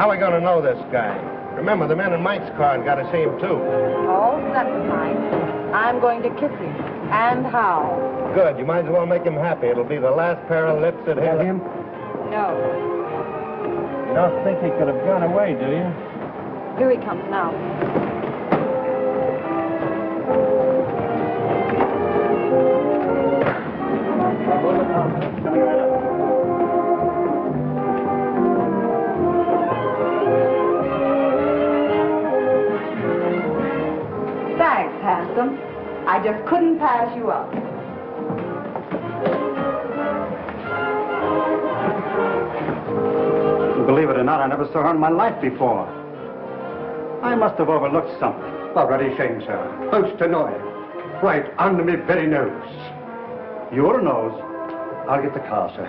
How are we going to know this guy? Remember, the men in Mike's car got to see him, too. Oh, that's fine. I'm going to kiss him. And how? Good. You might as well make him happy. It'll be the last pair of lips that hit him. No. You don't think he could have gone away, do you? Here he comes now. Coming right up. Thanks, handsome. I just couldn't pass you up. Believe it or not, I never saw her in my life before. I must have overlooked something. A very shame, sir. Most annoying. Right under me very nose. Your nose? I'll get the car, sir.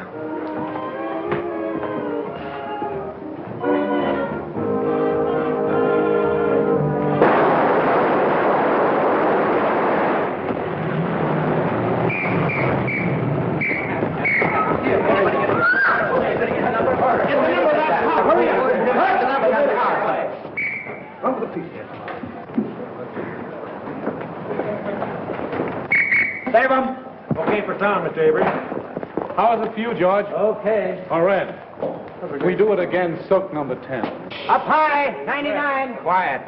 Save him. Okay for town, Mr. Avery. How is it for you, George? Okay. All right. We do it again, soak number 10. Up high, 99. Quiet.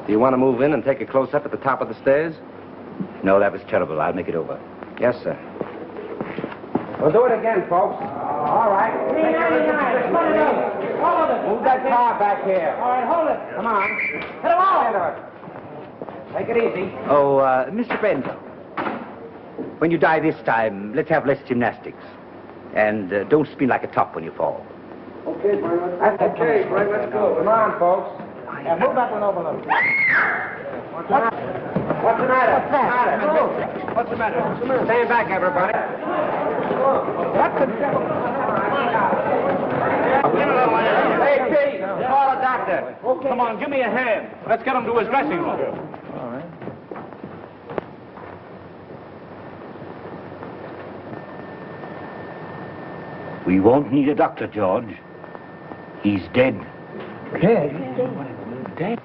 Do you want to move in and take a close-up at the top of the stairs? No, that was terrible. I'll make it over. Yes, sir. We'll do it again, folks. All right. 399. Put it up. Hold it. Move that car back here. All right, hold it. Come on. Hit them all into it. Take it easy. Oh, Mr. Benzo, when you die this time, let's have less gymnastics. And don't spin like a top when you fall. Okay, Brian. That's okay, Brian. Let's go. Come on, folks. Yeah, move that one over a little. What's the matter? What's the matter? What's the matter? Stand back, everybody. What's the devil? Hey, Pete, call a doctor. Okay. Come on, give me a hand. Let's get him to his dressing room. All right. We won't need a doctor, George. He's dead. Dead?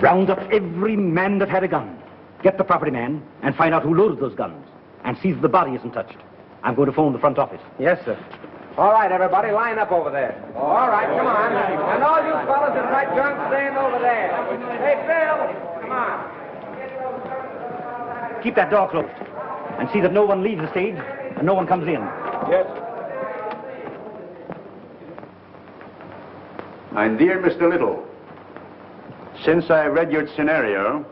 Round up every man that had a gun. Get the property man and find out who loaded those guns. And see that the body isn't touched. I'm going to phone the front office. Yes, sir. All right, everybody, line up over there. All right, come on. And all you fellas in tight junk, stand over there. Hey, Bill, come on. Keep that door closed. And see that no one leaves the stage and no one comes in. Yes. My dear Mr. Little, since I read your scenario,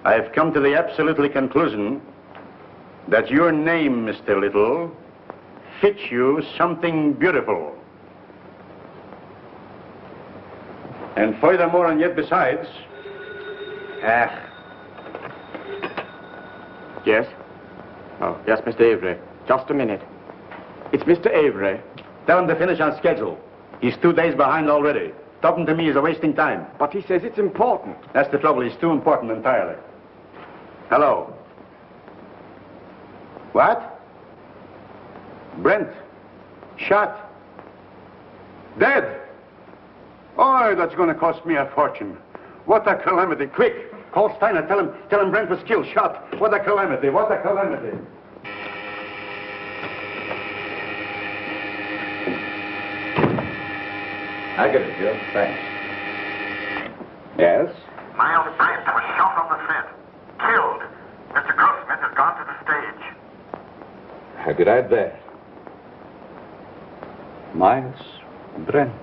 I've come to the absolutely conclusion that your name, Mr. Little, fits you something beautiful. And furthermore, and yet besides... Yes? Oh, yes, Mr. Avery. Just a minute. It's Mr. Avery. Tell him to finish on schedule. He's 2 days behind already. Talking to me is a wasting time. But he says it's important. That's the trouble. He's too important entirely. Hello. What? Brent. Shot. Dead. Oh, that's going to cost me a fortune. What a calamity. Quick. Call Steiner. Tell him Brent was killed, shot. What a calamity. What a calamity. I get it, Joe. Thanks. Yes? Miles Brent was shot on the set. Killed. Mr. Grossman has gone to the stage. How did I that? Miles Brent.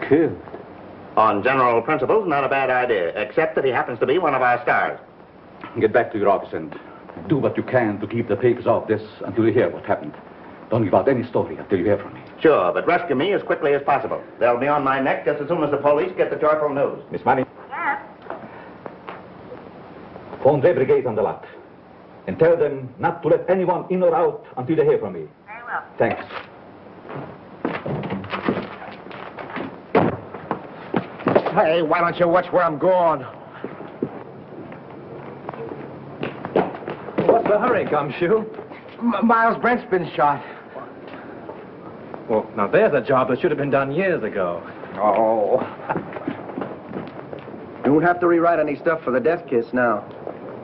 Killed. On general principles, not a bad idea, except that he happens to be one of our stars. Get back to your office and do what you can to keep the papers off this until you hear what happened. Don't give out any story until you hear from me. Sure, but rescue me as quickly as possible. They'll be on my neck just as soon as the police get the joyful news. Miss Money? Yes? Phone the brigade on the lot. And tell them not to let anyone in or out until they hear from me. Very well. Thanks. Hey, why don't you watch where I'm going? What's the hurry, Gumshoe? Miles Brent's been shot. Well, now there's a job that should have been done years ago. Oh. You won't have to rewrite any stuff for the death kiss now.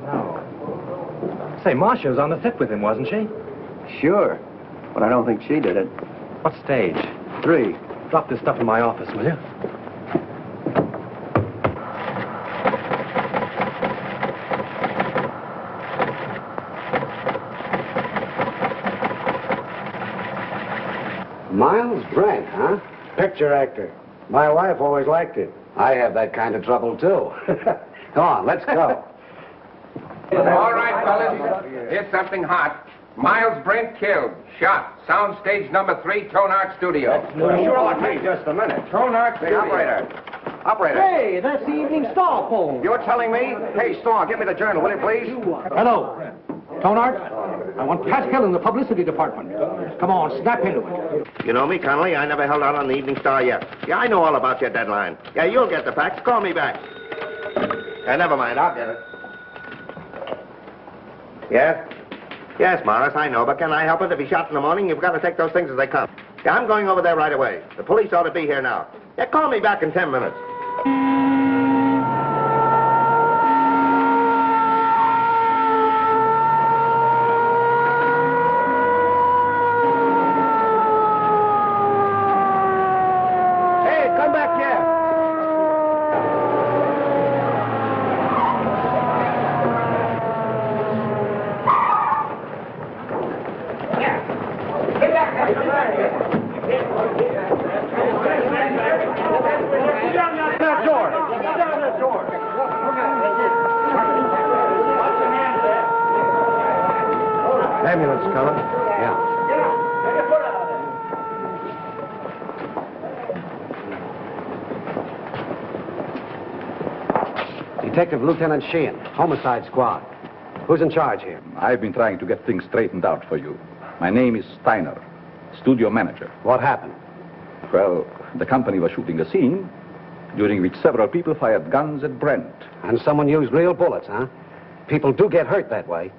No. Say, Marcia was on the set with him, wasn't she? Sure, but I don't think she did it. What stage? 3. Drop this stuff in my office, will you? Miles Brent, huh? Picture actor. My wife always liked it. I have that kind of trouble, too. Come on, let's go. All right, fellas. Here's something hot. Miles Brent killed. Shot. Soundstage number 3, Tone Art Studio. Sure, hey, just a minute. Tone Art Hey, Studio. operator. Hey, that's the Evening Star poem. You're telling me? Hey, Star, give me the journal, will you, please? Hello. Tonart, I want Pascal in the publicity department. Come on, snap into it. You know me, Connolly. I never held out on the Evening Star yet. Yeah, I know all about your deadline. Yeah, you'll get the facts. Call me back. Never mind. I'll get it. Yes? Yes, Morris, I know, but can I help it? If he's shot in the morning, you've got to take those things as they come. Yeah, I'm going over there right away. The police ought to be here now. Yeah, call me back in 10 minutes. Ambulance coming. Yeah. Detective Lieutenant Sheehan, Homicide Squad. Who's in charge here? I've been trying to get things straightened out for you. My name is Steiner, studio manager. What happened? Well, the company was shooting a scene during which several people fired guns at Brent. And someone used real bullets, huh? People do get hurt that way.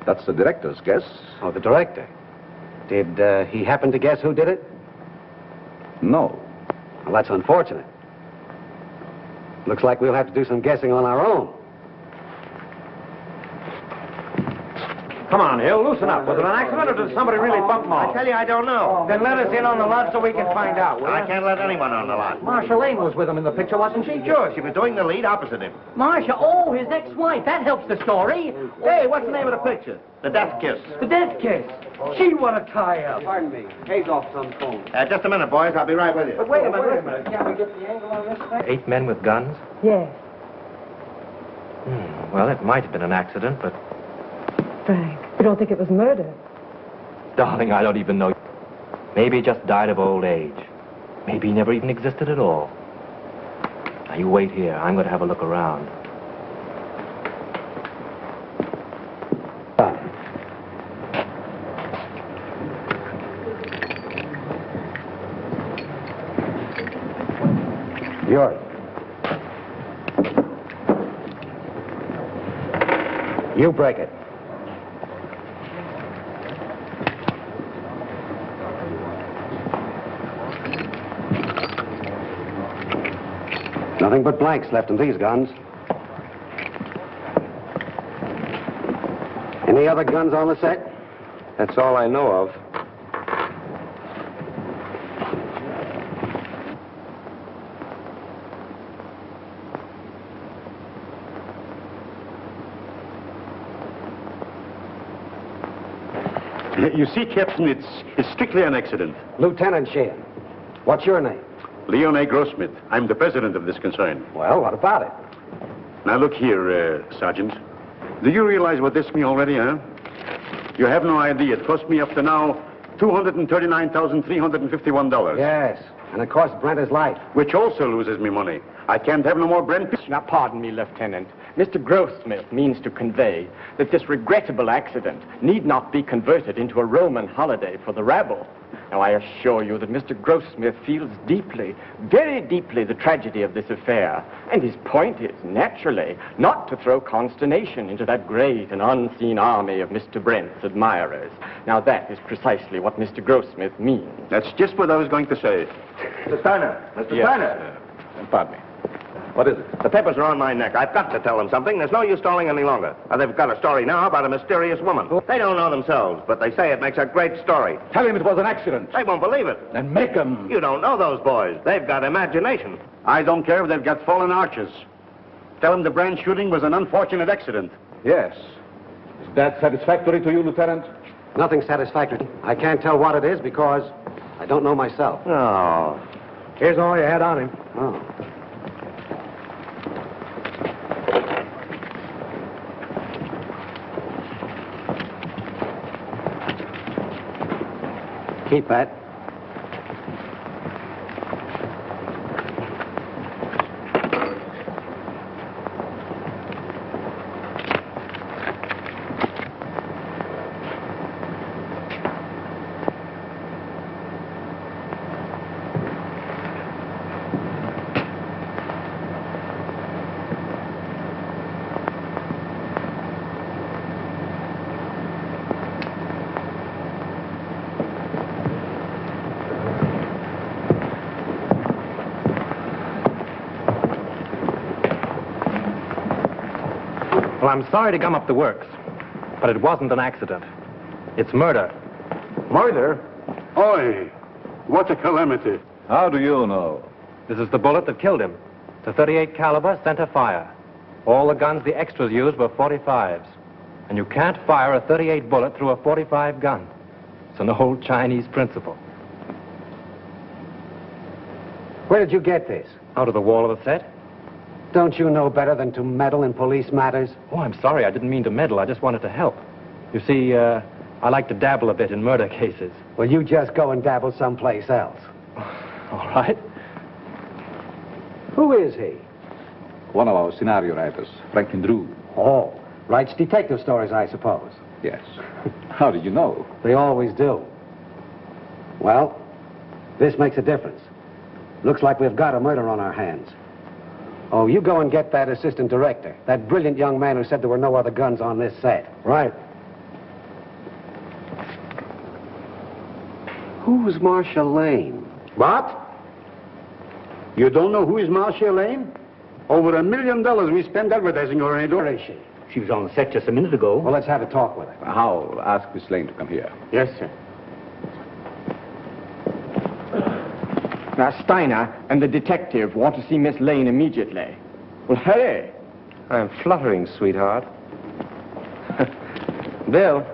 That's the director's guess. Oh, the director. Did he happen to guess who did it? No. Well, that's unfortunate. Looks like we'll have to do some guessing on our own. Come on, Hill, loosen up. Was it an accident or did somebody really bump Maul? I tell you, I don't know. Then let us in on the lot so we can find out, will I you? can't let anyone on the lot. Marcia Lane was with him in the picture, wasn't she? Sure, she was doing the lead opposite him. Marcia, oh, his ex-wife. That helps the story. Hey, what's the name of the picture? The Death Kiss. The death kiss. Gee, what a tie-up. Pardon me. Hayes off some phone. Just a minute, boys. I'll be right with you. But wait a minute. Can we get the angle on this thing? 8 men with guns? Yes, Well, it might have been an accident, but... Frank. You don't think it was murder? Darling, I don't even know. Maybe he just died of old age. Maybe he never even existed at all. Now, you wait here. I'm going to have a look around. Yours. You break it. Nothing but blanks left in these guns. Any other guns on the set? That's all I know of. You see, Captain, it's strictly an accident. Lieutenant Sheehan. What's your name? Leon A. Grossmith. I'm the president of this concern. Well, what about it? Now, look here, Sergeant. Do you realize what this means already, huh? You have no idea. It cost me up to now $239,351. Yes, and it cost Brent his life. Which also loses me money. I can't have no more Brent. Now, pardon me, Lieutenant. Mr. Grossmith means to convey that this regrettable accident need not be converted into a Roman holiday for the rabble. Now, I assure you that Mr. Grossmith feels deeply, very deeply, the tragedy of this affair. And his point is, naturally, not to throw consternation into that great and unseen army of Mr. Brent's admirers. Now, that is precisely what Mr. Grossmith means. That's just what I was going to say. Mr. Steiner! Mr. Steiner! Pardon me. What is it? The papers are on my neck. I've got to tell them something. There's no use stalling any longer. They've got a story now about a mysterious woman. They don't know themselves, but they say it makes a great story. Tell him it was an accident. They won't believe it. Then make him. You don't know those boys. They've got imagination. I don't care if they've got fallen arches. Tell them the Brand shooting was an unfortunate accident. Yes. Is that satisfactory to you, Lieutenant? Nothing satisfactory. I can't tell what it is because I don't know myself. Oh. Here's all you had on him. Oh. Keep that. Well, I'm sorry to gum up the works, but it wasn't an accident. It's murder. Murder? Oi, what a calamity. How do you know? This is the bullet that killed him. It's a .38 caliber center fire. All the guns the extras used were .45s. And you can't fire a .38 bullet through a .45 gun. It's an old Chinese principle. Where did you get this? Out of the wall of the set? Don't you know better than to meddle in police matters? Oh, I'm sorry. I didn't mean to meddle. I just wanted to help. You see, I like to dabble a bit in murder cases. Well, you just go and dabble someplace else. All right. Who is he? One of our scenario writers, Franklin Drew. Oh, writes detective stories, I suppose. Yes. How did you know? They always do. Well, this makes a difference. Looks like we've got a murder on our hands. Oh, you go and get that assistant director, that brilliant young man who said there were no other guns on this set. Right. Who's Marcia Lane? What? You don't know who is Marcia Lane? Over $1 million we spent advertising her in. Where is she? She was on the set just a minute ago. Well, let's have a talk with her. I'll ask Miss Lane to come here. Yes, sir. Now, Steiner and the detective want to see Miss Lane immediately. Well, hurry. I'm fluttering, sweetheart. Bill,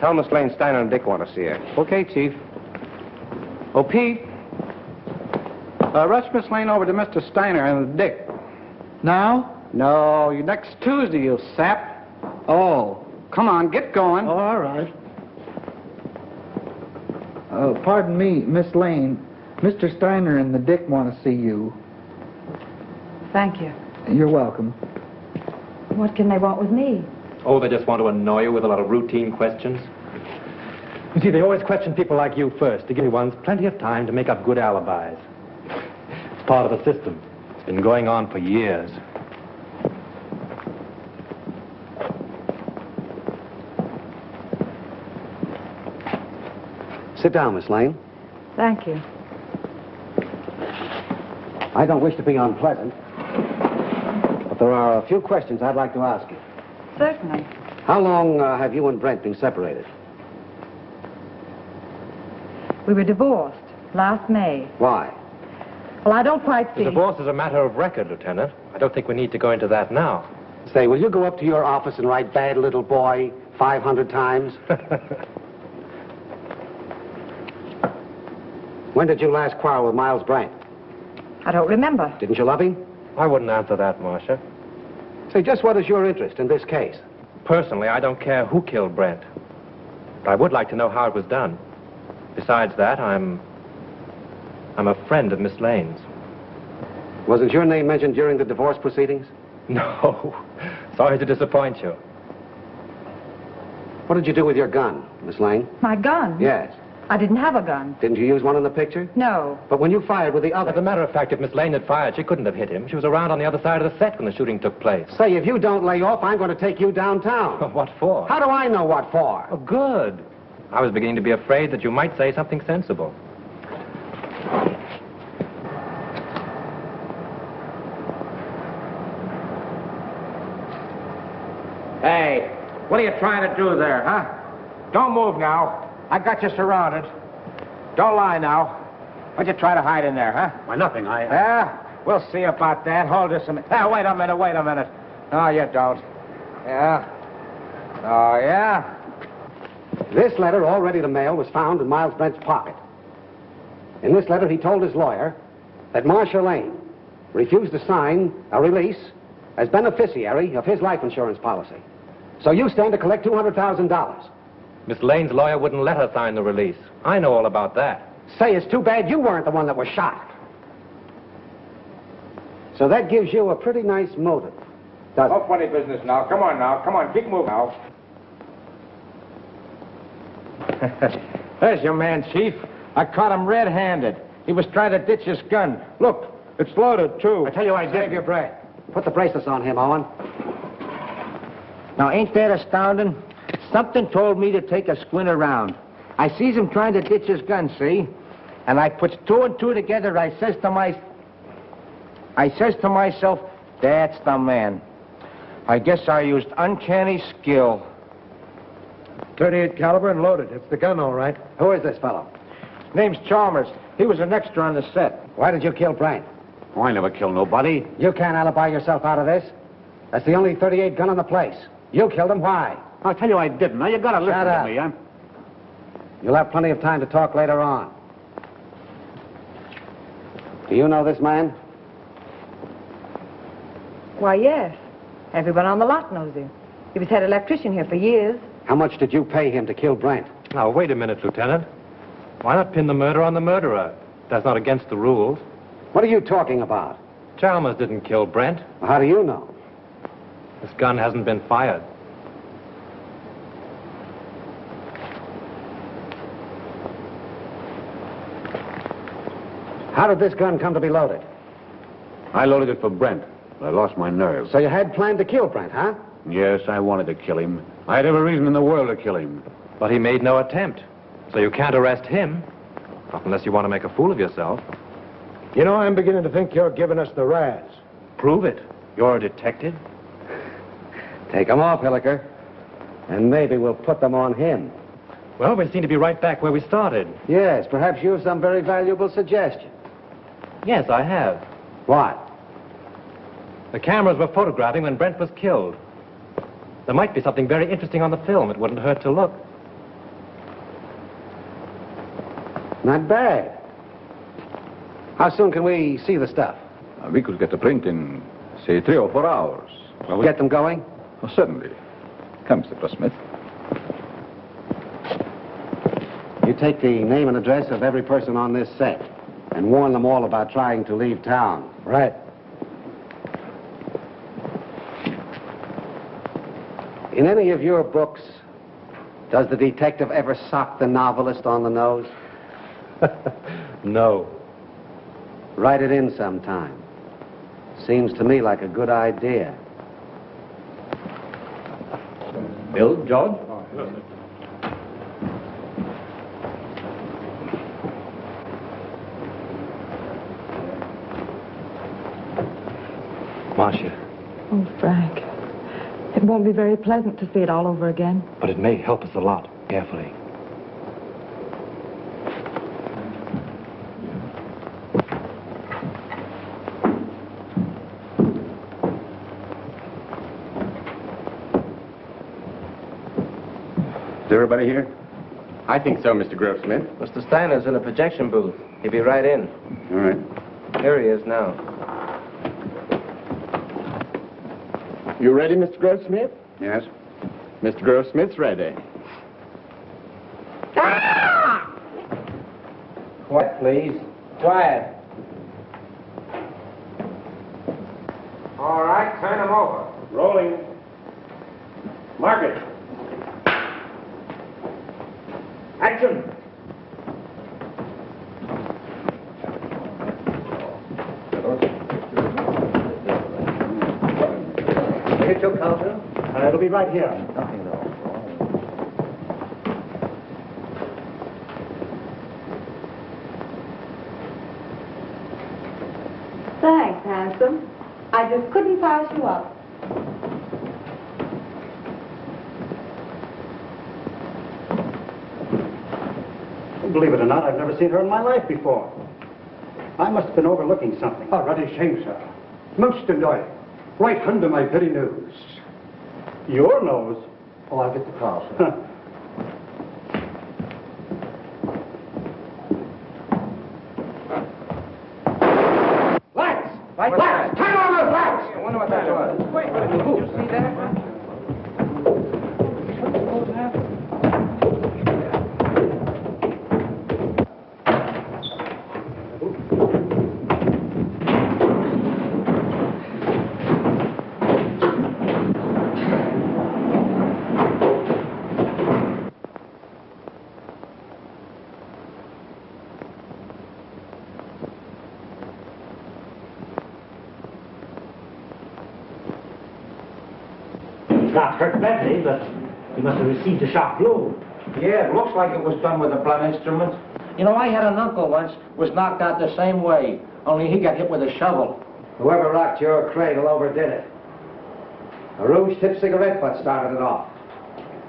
tell Miss Lane Steiner and Dick want to see her. Okay, Chief. Oh, Pete. Rush Miss Lane over to Mr. Steiner and Dick. Now? No, next Tuesday, you sap. Oh, come on, get going. Oh, all right. Pardon me, Miss Lane. Mr. Steiner and the Dick want to see you. Thank you. You're welcome. What can they want with me? Oh, they just want to annoy you with a lot of routine questions. You see, they always question people like you first to give you ones plenty of time to make up good alibis. It's part of the system. It's been going on for years. Sit down, Miss Lane. Thank you. I don't wish to be unpleasant, but there are a few questions I'd like to ask you. Certainly. How long have you and Brent been separated? We were divorced last May. Why? Well, I don't quite see. The divorce is a matter of record, Lieutenant. I don't think we need to go into that now. Say, will you go up to your office and write "bad little boy" 500 times? When did you last quarrel with Miles Brent? I don't remember. Didn't you love him? I wouldn't answer that, Marcia. Say, just what is your interest in this case? Personally, I don't care who killed Brent. But I would like to know how it was done. Besides that, I'm a friend of Miss Lane's. Wasn't your name mentioned during the divorce proceedings? No. Sorry to disappoint you. What did you do with your gun, Miss Lane? My gun? Yes. I didn't have a gun. Didn't you use one in the picture? No. But when you fired with the other... As a matter of fact, if Miss Lane had fired, she couldn't have hit him. She was around on the other side of the set when the shooting took place. Say, if you don't lay off, I'm going to take you downtown. What for? How do I know what for? Oh, good. I was beginning to be afraid that you might say something sensible. Hey, what are you trying to do there, huh? Don't move now. I got you surrounded. Don't lie now. What'd you try to hide in there, huh? Why, nothing. Yeah? We'll see about that. Hold this a minute. Wait a minute. No, you don't. Yeah? Oh, yeah? This letter, all ready to mail, was found in Miles Brent's pocket. In this letter, he told his lawyer that Marcia Lane refused to sign a release as beneficiary of his life insurance policy. So you stand to collect $200,000. Miss Lane's lawyer wouldn't let her sign the release. I know all about that. Say, it's too bad you weren't the one that was shot. So that gives you a pretty nice motive, doesn't it? No funny business now. Come on, keep moving now. There's your man, Chief. I caught him red-handed. He was trying to ditch his gun. Look, it's loaded, too. I tell you, I did. Save your breath. Put the bracelets on him, Owen. Now, ain't that astounding? Something told me to take a squint around. I sees him trying to ditch his gun, see? And I puts two and two together. I says to myself, that's the man. I guess I used uncanny skill. 38 caliber and loaded. It's the gun, all right. Who is this fellow? Name's Chalmers. He was an extra on the set. Why did you kill Brent? Oh, I never killed nobody. You can't alibi yourself out of this. That's the only 38 gun in the place. You killed him. Why? I'll tell you I didn't. Now, you gotta listen Shut to up. me. You'll have plenty of time to talk later on. Do you know this man? Why, yes. Everyone on the lot knows him. He was head electrician here for years. How much did you pay him to kill Brent? Now, wait a minute, Lieutenant. Why not pin the murder on the murderer? That's not against the rules. What are you talking about? Chalmers didn't kill Brent. How do you know? This gun hasn't been fired. How did this gun come to be loaded? I loaded it for Brent, but I lost my nerve. So you had planned to kill Brent, huh? Yes, I wanted to kill him. I had every reason in the world to kill him. But he made no attempt. So you can't arrest him. Not unless you want to make a fool of yourself. You know, I'm beginning to think you're giving us the razz. Prove it. You're a detective. Take them off, Hilliker. And maybe we'll put them on him. Well, we seem to be right back where we started. Yes, perhaps you have some very valuable suggestion. Yes, I have. What? The cameras were photographing when Brent was killed. There might be something very interesting on the film. It wouldn't hurt to look. Not bad. How soon can we see the stuff? We could get the print in, say, 3 or 4 hours. Well, get them going? Oh, certainly. Come, Mr. Grossmith. You take the name and address of every person on this set and warn them all about trying to leave town. Right. In any of your books, does the detective ever sock the novelist on the nose? No. Write it in sometime. Seems to me like a good idea. Bill, George? Marcia. Oh, Frank. It won't be very pleasant to see it all over again. But it may help us a lot. Carefully. Is everybody here? I think so, Mr. Grossmith. Mr. Steiner's in a projection booth. He'll be right in. All right. Here he is now. You ready, Mr. Grossmith? Yes? Mr. Grossmith's ready. Quiet, please. Quiet. All right, turn him over. Rolling. Mark it. Action. Hit your counter? It'll be right here. Thanks, handsome. I just couldn't pass you up. Believe it or not, I've never seen her in my life before. I must have been overlooking something. Oh, bloody shame, sir. Most annoying. Right under my very nose. Your nose? Oh, I'll get the car, sir. Lights! Lights! Turn on those lights! I wonder what that was. Wait, did you see that? Not hurt badly, but he must have received a sharp blow. Yeah, it looks like it was done with a blunt instrument. You know, I had an uncle once was knocked out the same way, only he got hit with a shovel. Whoever rocked your cradle overdid it. A rouge-tipped cigarette butt started it off.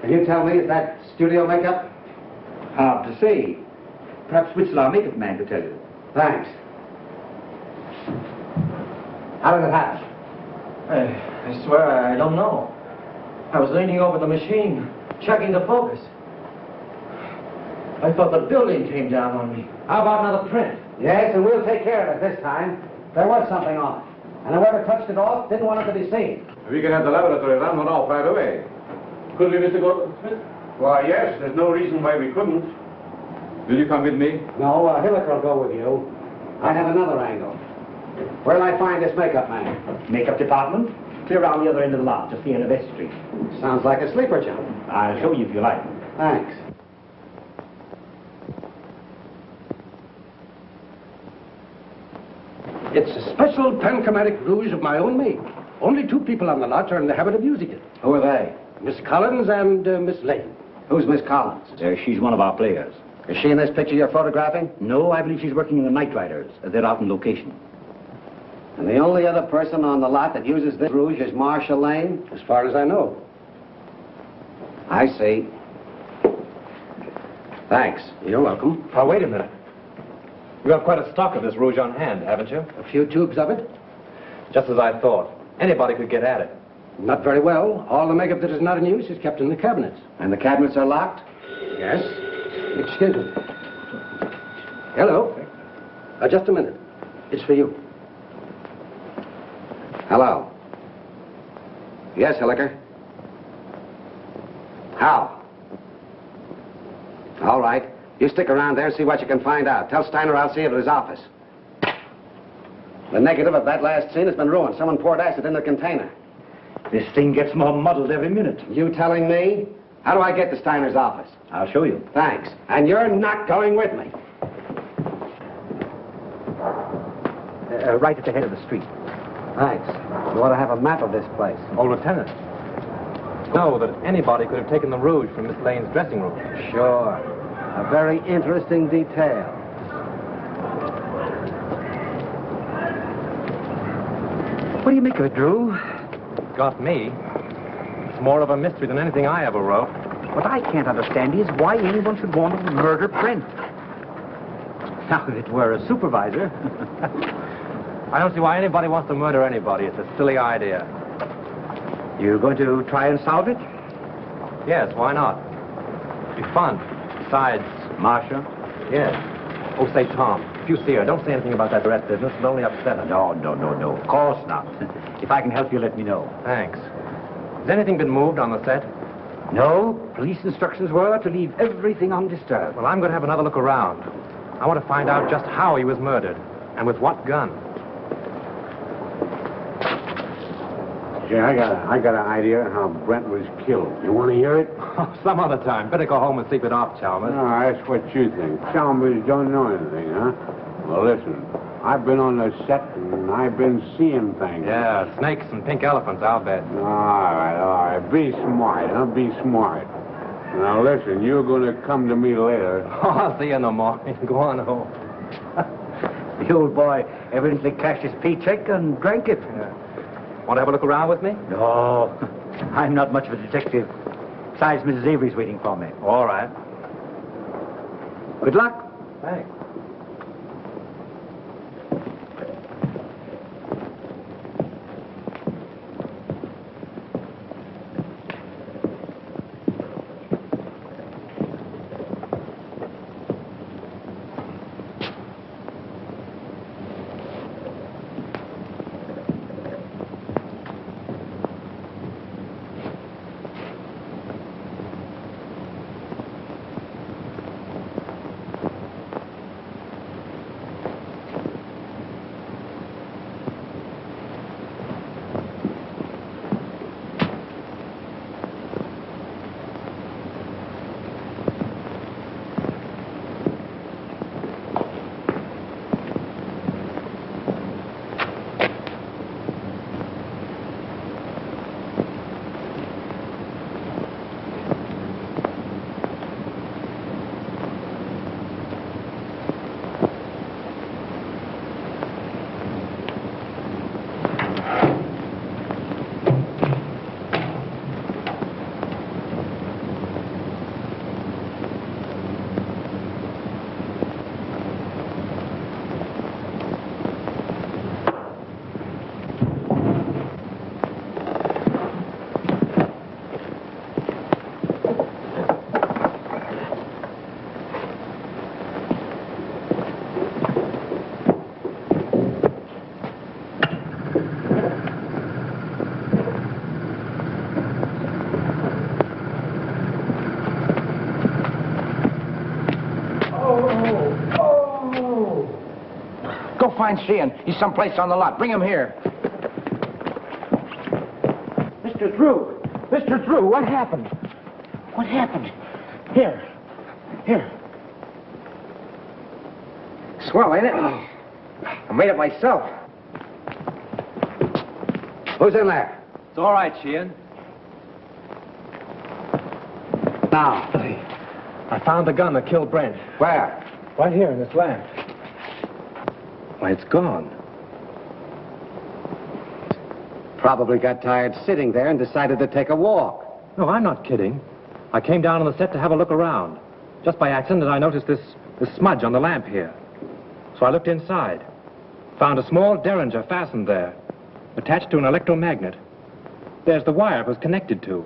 Can you tell me, is that studio makeup? Hard to say. Perhaps Whitzel, our makeup man, could tell you. Thanks. How did it happen? I swear I don't know. I was leaning over the machine, checking the focus. I thought the building came down on me. How about another print? Yes, and we'll take care of it this time. There was something on it. And whoever touched it off didn't want it to be seen. We can have the laboratory run one off right away. Could we, Mr. Goldsmith? Why, yes. There's no reason why we couldn't. Will you come with me? No, Hilliker will go with you. I have another angle. Where'll I find this makeup man? Makeup department? Clear around the other end of the lot, just the end of S Street. Sounds like a sleeper jump. I'll show you if you like. Thanks. It's a special panchromatic rouge of my own make. Only 2 people on the lot are in the habit of using it. Who are they? Miss Collins and Miss Lane. Who's Miss Collins? She's one of our players. Is she in this picture you're photographing? No, I believe she's working in the Night Riders. They're out on location. And the only other person on the lot that uses this rouge is Marcia Lane? As far as I know. I see. Thanks. You're welcome. Oh, wait a minute. You have quite a stock of this rouge on hand, haven't you? A few tubes of it? Just as I thought. Anybody could get at it. Not very well. All the makeup that is not in use is kept in the cabinets. And the cabinets are locked? Yes. Excuse me. Hello. Just a minute. It's for you. Hello. Yes, Hilliker. How? All right. You stick around there and see what you can find out. Tell Steiner I'll see you at his office. The negative of that last scene has been ruined. Someone poured acid in the container. This thing gets more muddled every minute. You telling me? How do I get to Steiner's office? I'll show you. Thanks. And you're not going with me. Right at the head of the street. Thanks. You ought to have a map of this place. Oh, Lieutenant. Know that anybody could have taken the rouge from Miss Lane's dressing room. Sure. A very interesting detail. What do you make of it, Drew? Got me. It's more of a mystery than anything I ever wrote. What I can't understand is why anyone should want to murder Brent. Now, if it were a supervisor... I don't see why anybody wants to murder anybody. It's a silly idea. You're going to try and solve it? Yes, why not? It'd be fun. Besides... Marcia? Yes. Oh, say, Tom, if you see her, don't say anything about that rat business. It'll only upset her. No. Of course not. If I can help you, let me know. Thanks. Has anything been moved on the set? No. Police instructions were to leave everything undisturbed. Well, I'm going to have another look around. I want to find out just how he was murdered and with what gun. Yeah, I got an idea how Brent was killed. You want to hear it? Some other time. Better go home and sleep it off, Chalmers. No, that's what you think. Chalmers don't know anything, huh? Well, listen. I've been on the set and I've been seeing things. Yeah, snakes and pink elephants, I'll bet. All right. Be smart, huh? Be smart. Now, listen, you're going to come to me later. Oh, I'll see you in the morning. Go on home. The old boy evidently cashed his paycheck and drank it. Yeah. Want to have a look around with me? No, I'm not much of a detective. Besides, Mrs. Avery's waiting for me. All right. Good luck. Thanks. Go find Sheehan. He's someplace on the lot. Bring him here. Mr. Drew! Mr. Drew, what happened? What happened? Here. Swell, ain't it? I made it myself. Who's in there? It's all right, Sheehan. Now. I found the gun that killed Brent. Where? Right here in this lamp. Why, it's gone. Probably got tired sitting there and decided to take a walk. No, I'm not kidding. I came down on the set to have a look around. Just by accident, I noticed this smudge on the lamp here. So I looked inside. Found a small derringer fastened there, attached to an electromagnet. There's the wire it was connected to.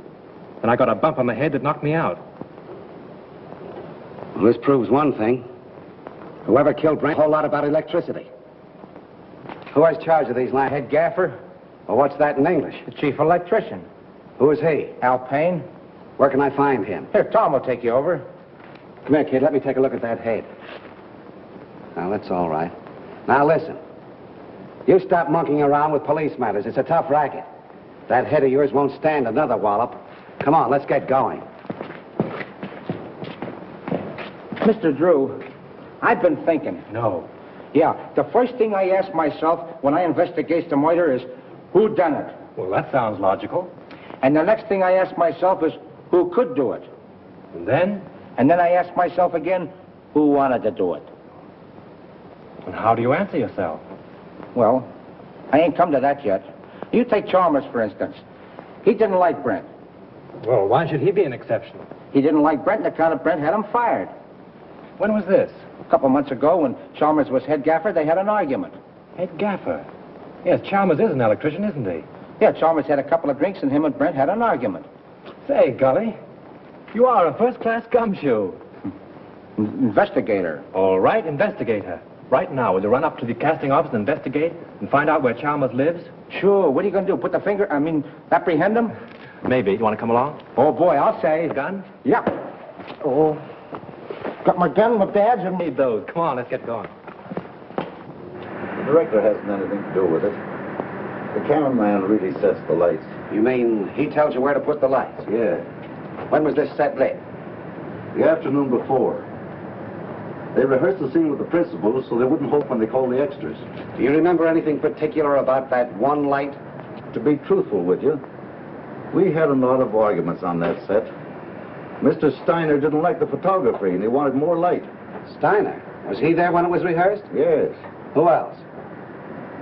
And I got a bump on the head that knocked me out. Well, this proves one thing. Whoever killed Brent, a whole lot about electricity. Who has charge of these lamps? Head gaffer, Well, what's that in English? the chief electrician. Who is he? Al Payne. Where can I find him? Here, Tom will take you over. Come here, kid. Let me take a look at that head. Now, that's all right. Now, listen. You stop monkeying around with police matters. It's a tough racket. That head of yours won't stand another wallop. Come on, let's get going. Mr. Drew, I've been thinking. No. Yeah, the first thing I ask myself when I investigate the murder is, who done it? Well, that sounds logical. And the next thing I ask myself is, who could do it? And then? And then I ask myself again, who wanted to do it? And how do you answer yourself? Well, I ain't come to that yet. You take Chalmers, for instance. He didn't like Brent. Well, why should he be an exception? He didn't like Brent, and the count of Brent had him fired. When was this? A couple months ago, when Chalmers was head gaffer, they had an argument. Head gaffer? Yes, Chalmers is an electrician, isn't he? Yeah, Chalmers had a couple of drinks, and him and Brent had an argument. Say, Gully, you are a first-class gumshoe. Investigator. All right, investigator. Right now, will you run up to the casting office and investigate and find out where Chalmers lives? Sure. What are you going to do? Apprehend him? Maybe. You want to come along? Oh, boy, I'll say. The gun? Yeah. Oh. Got my gun, my badge, and Need those. Come on, let's get going. The director hasn't anything to do with it. The cameraman really sets the lights. You mean he tells you where to put the lights? Yeah. When was this set lit? The afternoon before. They rehearsed the scene with the principals so they wouldn't hope when they called the extras. Do you remember anything particular about that one light? To be truthful with you, we had a lot of arguments on that set. Mr. Steiner didn't like the photography and he wanted more light. Steiner? Was he there when it was rehearsed? Yes. Who else?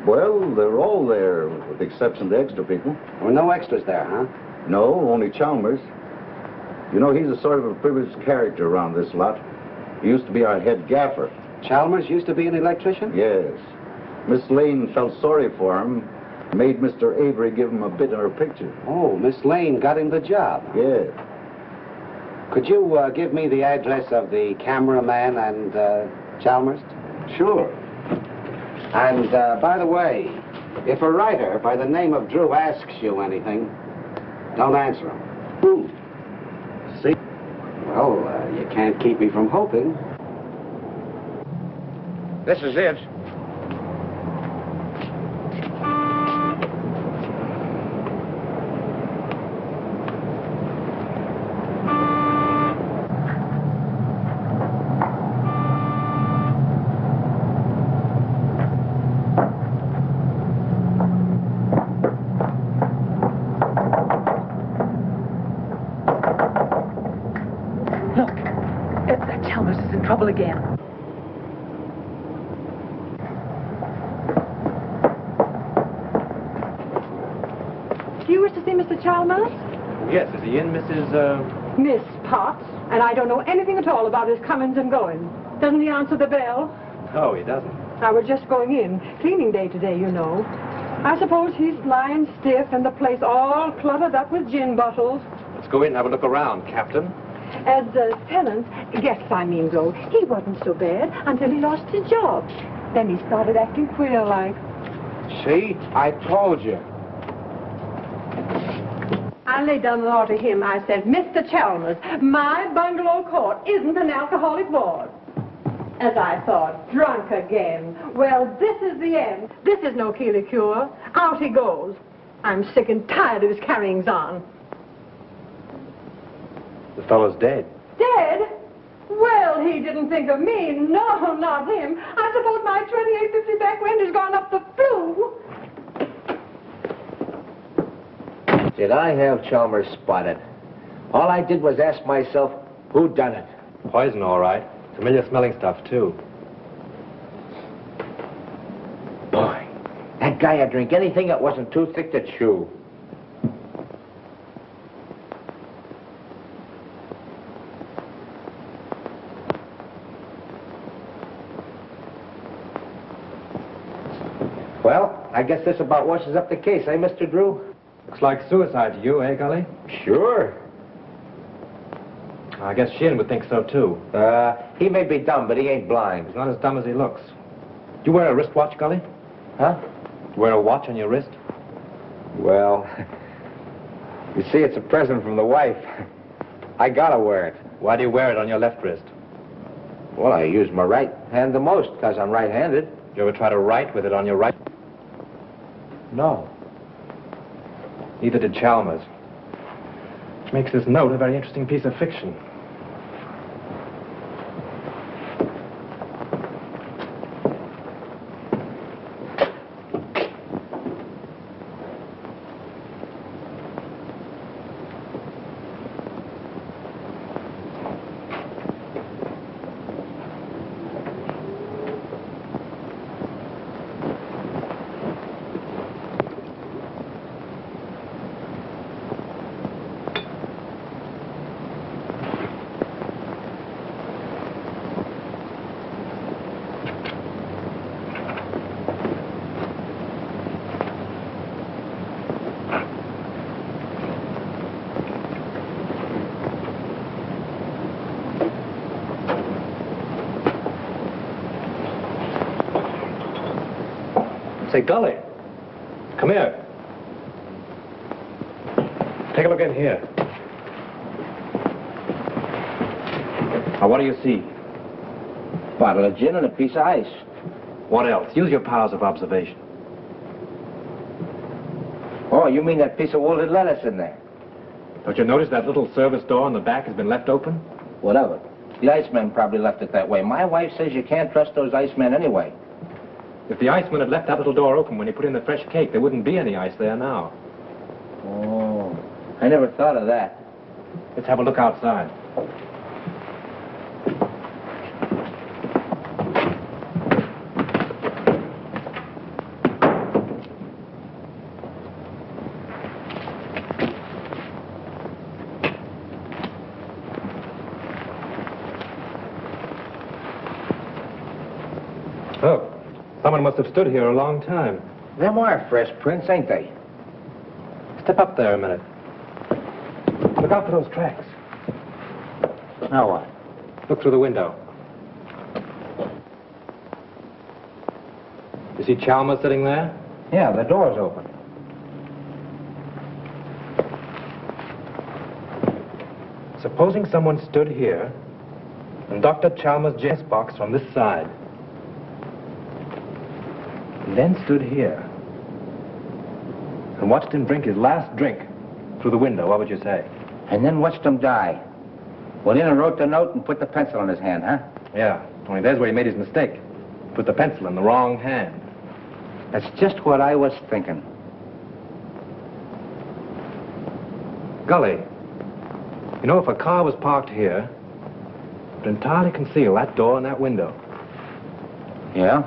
Well, they're all there, with the exception of the extra people. There were no extras there, huh? No, only Chalmers. You know, he's a sort of a privileged character around this lot. He used to be our head gaffer. Chalmers used to be an electrician? Yes. Miss Lane felt sorry for him, made Mr. Avery give him a bit in her picture. Oh, Miss Lane got him the job. Yes. Could you give me the address of the cameraman and Chalmers? Sure. And, by the way, if a writer by the name of Drew asks you anything, don't answer him. Who? See? Well, you can't keep me from hoping. This is it. Chalmers is in trouble again. Do you wish to see Mr. Chalmers? Yes, is he in, Mrs. Miss Potts. And I don't know anything at all about his comings and goings. Doesn't he answer the bell? No, he doesn't. I was just going in. Cleaning day today, you know. I suppose he's lying stiff and the place all cluttered up with gin bottles. Let's go in and have a look around, Captain. As tenant, guests I mean though, he wasn't so bad until he lost his job. Then he started acting queer like. See? I told you. I laid down the law to him. I said, Mr. Chalmers, my bungalow court isn't an alcoholic ward. As I thought, drunk again. Well, this is the end. This is no Keeley cure. Out he goes. I'm sick and tired of his carryings on. The fellow's dead. Dead? Well, he didn't think of me. No, not him. I suppose my 2850 back wind has gone up the flue. Did I have Chalmers spotted? All I did was ask myself, who done it? Poison, all right. Familiar smelling stuff, too. Boy, that guy would drink anything that wasn't too thick to chew. Well, I guess this about washes up the case, eh, Mr. Drew? Looks like suicide to you, eh, Gully? Sure. I guess Sheehan would think so, too. He may be dumb, but he ain't blind. He's not as dumb as he looks. Do you wear a wristwatch, Gully? Huh? Do you wear a watch on your wrist? Well, you see, it's a present from the wife. I gotta wear it. Why do you wear it on your left wrist? Well, I use my right hand the most, because I'm right-handed. You ever try to write with it on your right? No. Neither did Chalmers. Which makes this note a very interesting piece of fiction. Say, Gully, come here. Take a look in here. Now, what do you see? Bottle of gin and a piece of ice. What else? Use your powers of observation. Oh, you mean that piece of wilted lettuce in there? Don't you notice that little service door on the back has been left open? What of it? The Iceman probably left it that way. My wife says you can't trust those Icemen anyway. If the Iceman had left that little door open when he put in the fresh cake, there wouldn't be any ice there now. Oh, I never thought of that. Let's have a look outside. Look, someone must have stood here a long time. Them are fresh prints, ain't they? Step up there a minute. Look out for those tracks. Now what? Look through the window. You see Chalmers sitting there? Yeah, the door's open. Supposing someone stood here and Dr. Chalmers' James box from this side. And then stood here and watched him drink his last drink through the window, what would you say? And then watched him die. Went in and wrote the note and put the pencil in his hand, huh? Yeah, only there's where he made his mistake. Put the pencil in the wrong hand. That's just what I was thinking. Gully, you know, if a car was parked here, it would entirely conceal that door and that window. Yeah?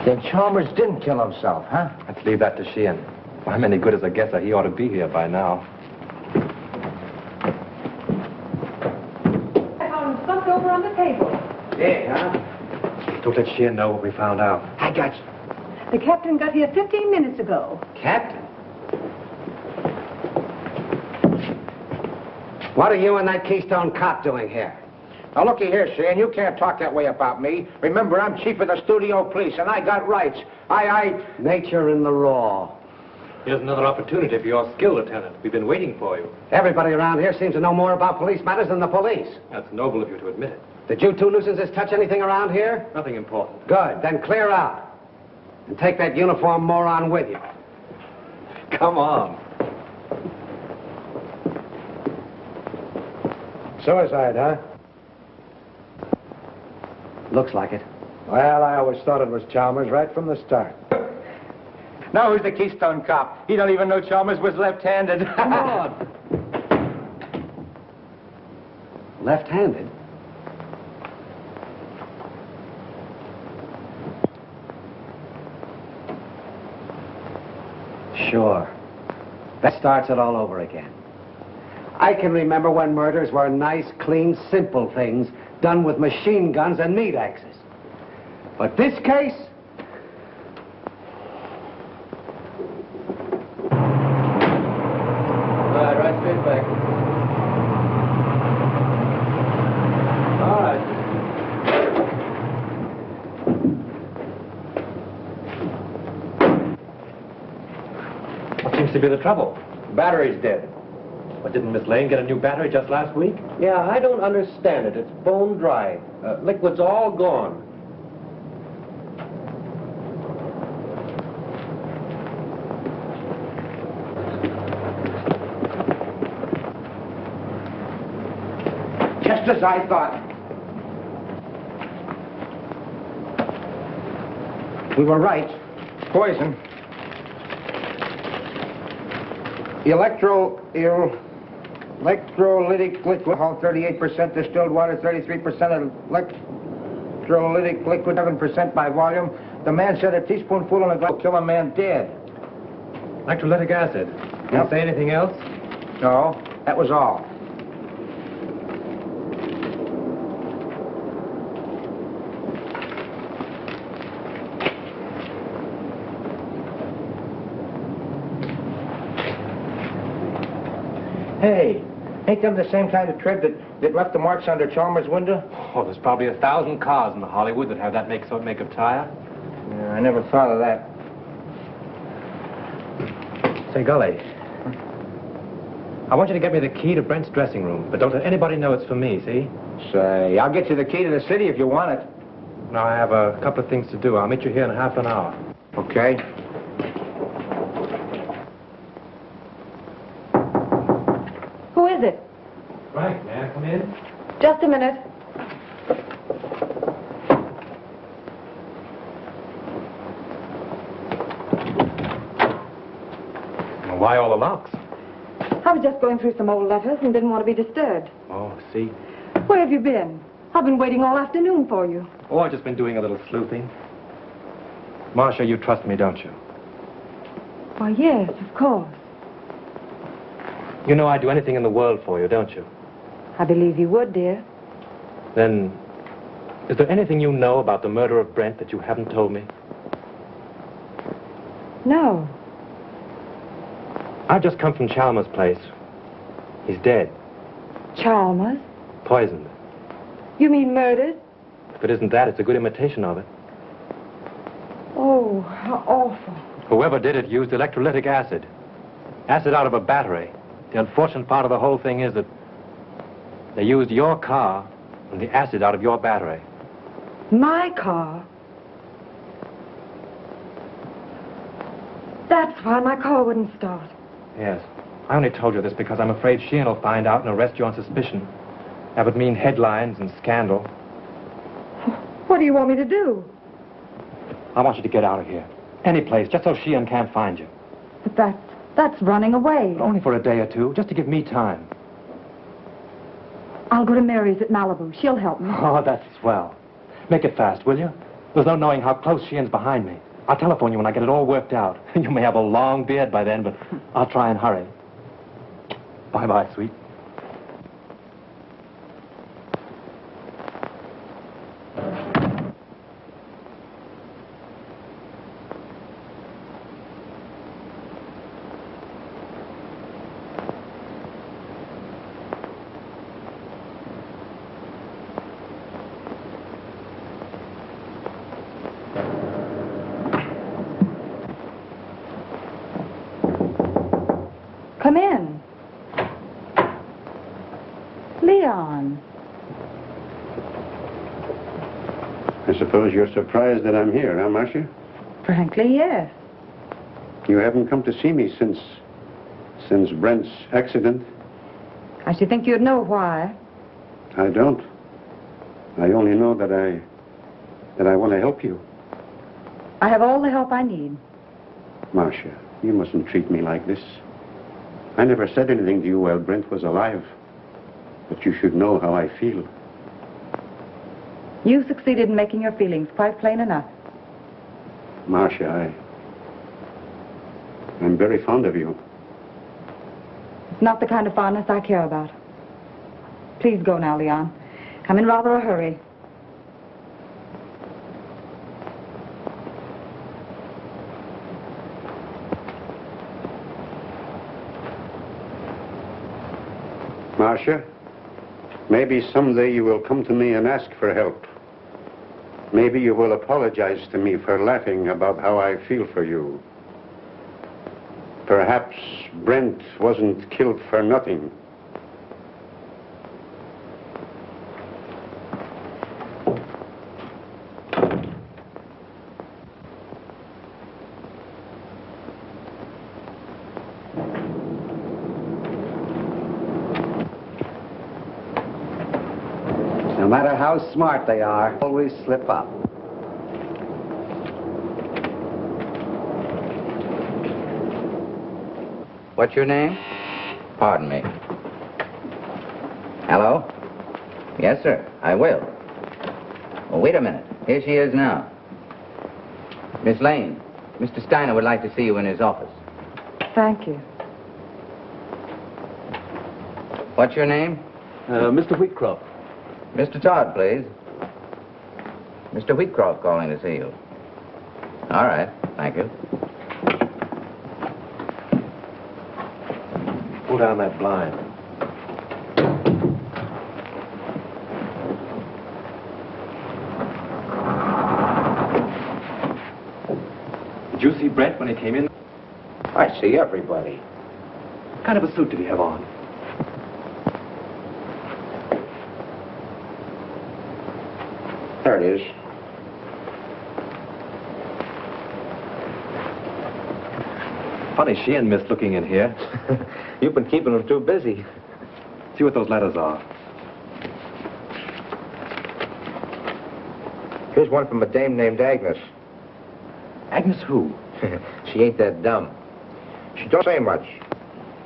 Then Chalmers didn't kill himself, huh? Let's leave that to Sheehan. If I'm any good as a guesser, he ought to be here by now. I found stuff over on the table. Yeah, huh? Don't let Sheehan know what we found out. I got you. The captain got here 15 minutes ago. Captain? What are you and that Keystone cop doing here? Now, looky here, Sheehan, you can't talk that way about me. Remember, I'm chief of the studio police, and I got rights. Nature in the raw. Here's another opportunity for your skill, Lieutenant. We've been waiting for you. Everybody around here seems to know more about police matters than the police. That's noble of you to admit it. Did you two nuisances touch anything around here? Nothing important. Good. Then clear out. And take that uniform moron with you. Come on. Suicide, huh? Looks like it. Well, I always thought it was Chalmers right from the start. Now who's the Keystone cop? He don't even know Chalmers was left-handed. Come on. Left-handed? Sure. That starts it all over again. I can remember when murders were nice, clean, simple things done with machine guns and meat axes. But this case? Right straight back. All right. What seems to be the trouble? Battery's dead. But didn't Miss Lane get a new battery just last week? Yeah, I don't understand it. It's bone dry. Liquid's all gone. Just as I thought. We were right. Poison. Electrolytic liquid, 38% distilled water, 33% electrolytic liquid, 7% by volume. The man said a teaspoonful in a glass will kill a man dead. Electrolytic acid. Didn't say anything else? No, that was all. Hey, ain't them the same kind of tread that left the marks under Chalmers' window? Oh, there's probably 1,000 cars in Hollywood that have that make of tire. Yeah, I never thought of that. Say, Gully, I want you to get me the key to Brent's dressing room, but don't let anybody know it's for me, see? Say, I'll get you the key to the city if you want it. Now, I have a couple of things to do. I'll meet you here in half an hour. Okay. Who is it? Frank, may I come in? Just a minute. Well, why all the locks? I was just going through some old letters and didn't want to be disturbed. Oh, see? Where have you been? I've been waiting all afternoon for you. Oh, I've just been doing a little sleuthing. Marcia, you trust me, don't you? Why, yes, of course. You know I'd do anything in the world for you, don't you? I believe you would, dear. Then, is there anything you know about the murder of Brent that you haven't told me? No. I've just come from Chalmers' place. He's dead. Chalmers? Poisoned. You mean murdered? If it isn't that, it's a good imitation of it. Oh, how awful. Whoever did it used electrolytic acid. Acid out of a battery. The unfortunate part of the whole thing is that they used your car and the acid out of your battery. My car? That's why my car wouldn't start. Yes. I only told you this because I'm afraid Sheehan will find out and arrest you on suspicion. That would mean headlines and scandal. What do you want me to do? I want you to get out of here. Any place, just so Sheehan can't find you. But that's running away. But only for a day or two, just to give me time. I'll go to Mary's at Malibu. She'll help me. Oh, that's swell. Make it fast, will you? There's no knowing how close Sheehan's behind me. I'll telephone you when I get it all worked out. You may have a long beard by then, but I'll try and hurry. Bye-bye, sweet. Come in. Leon. I suppose you're surprised that I'm here, huh, Marcia? Frankly, yes. You haven't come to see me since Brent's accident? I should think you'd know why. I don't. I only know that I want to help you. I have all the help I need. Marcia, you mustn't treat me like this. I never said anything to you while Brent was alive. But you should know how I feel. You succeeded in making your feelings quite plain enough. Marcia, I'm very fond of you. It's not the kind of fondness I care about. Please go now, Leon. I'm in rather a hurry. Marcia, maybe someday you will come to me and ask for help. Maybe you will apologize to me for laughing about how I feel for you. Perhaps Brent wasn't killed for nothing. No matter how smart they are, always slip up. What's your name? Pardon me. Hello? Yes, sir, I will. Well, wait a minute. Here she is now. Miss Lane, Mr. Steiner would like to see you in his office. Thank you. What's your name? Mr. Wheatcroft. Mr. Todd, please. Mr. Wheatcroft calling to see you. All right, thank you. Pull down that blind. Did you see Brent when he came in? I see everybody. What kind of a suit did he have on? There it is. Funny she and Miss looking in here. You've been keeping them too busy. See what those letters are. Here's one from a dame named Agnes. Agnes who? She ain't that dumb. She don't say much,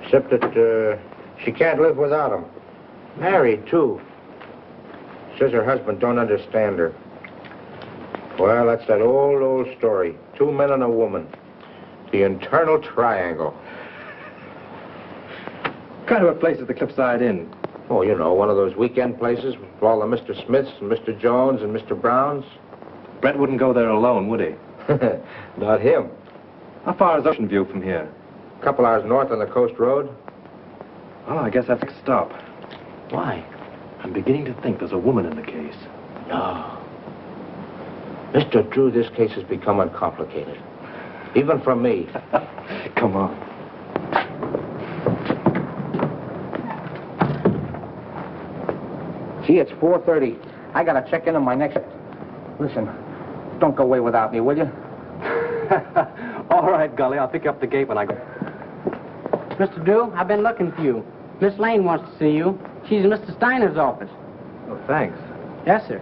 except that she can't live without him. Married, too. Says her husband don't understand her. Well, that's that old story. 2 men and a woman. The internal triangle. What kind of a place is the Cliffside Inn? Oh, you know, one of those weekend places with all the Mr. Smiths and Mr. Jones and Mr. Browns. Brent wouldn't go there alone, would he? Not him. How far is Ocean View from here? A couple hours north on the Coast Road. Oh, I guess that's a stop. Why? I'm beginning to think there's a woman in the case. No. Mr. Drew, this case has become uncomplicated. Even for me. Come on. Gee, it's 4:30. I gotta check in on my next... Listen, don't go away without me, will you? All right, Gully, I'll pick you up the gate when I go. Mr. Drew, I've been looking for you. Miss Lane wants to see you. She's in Mr. Steiner's office. Oh, thanks. Yes, sir.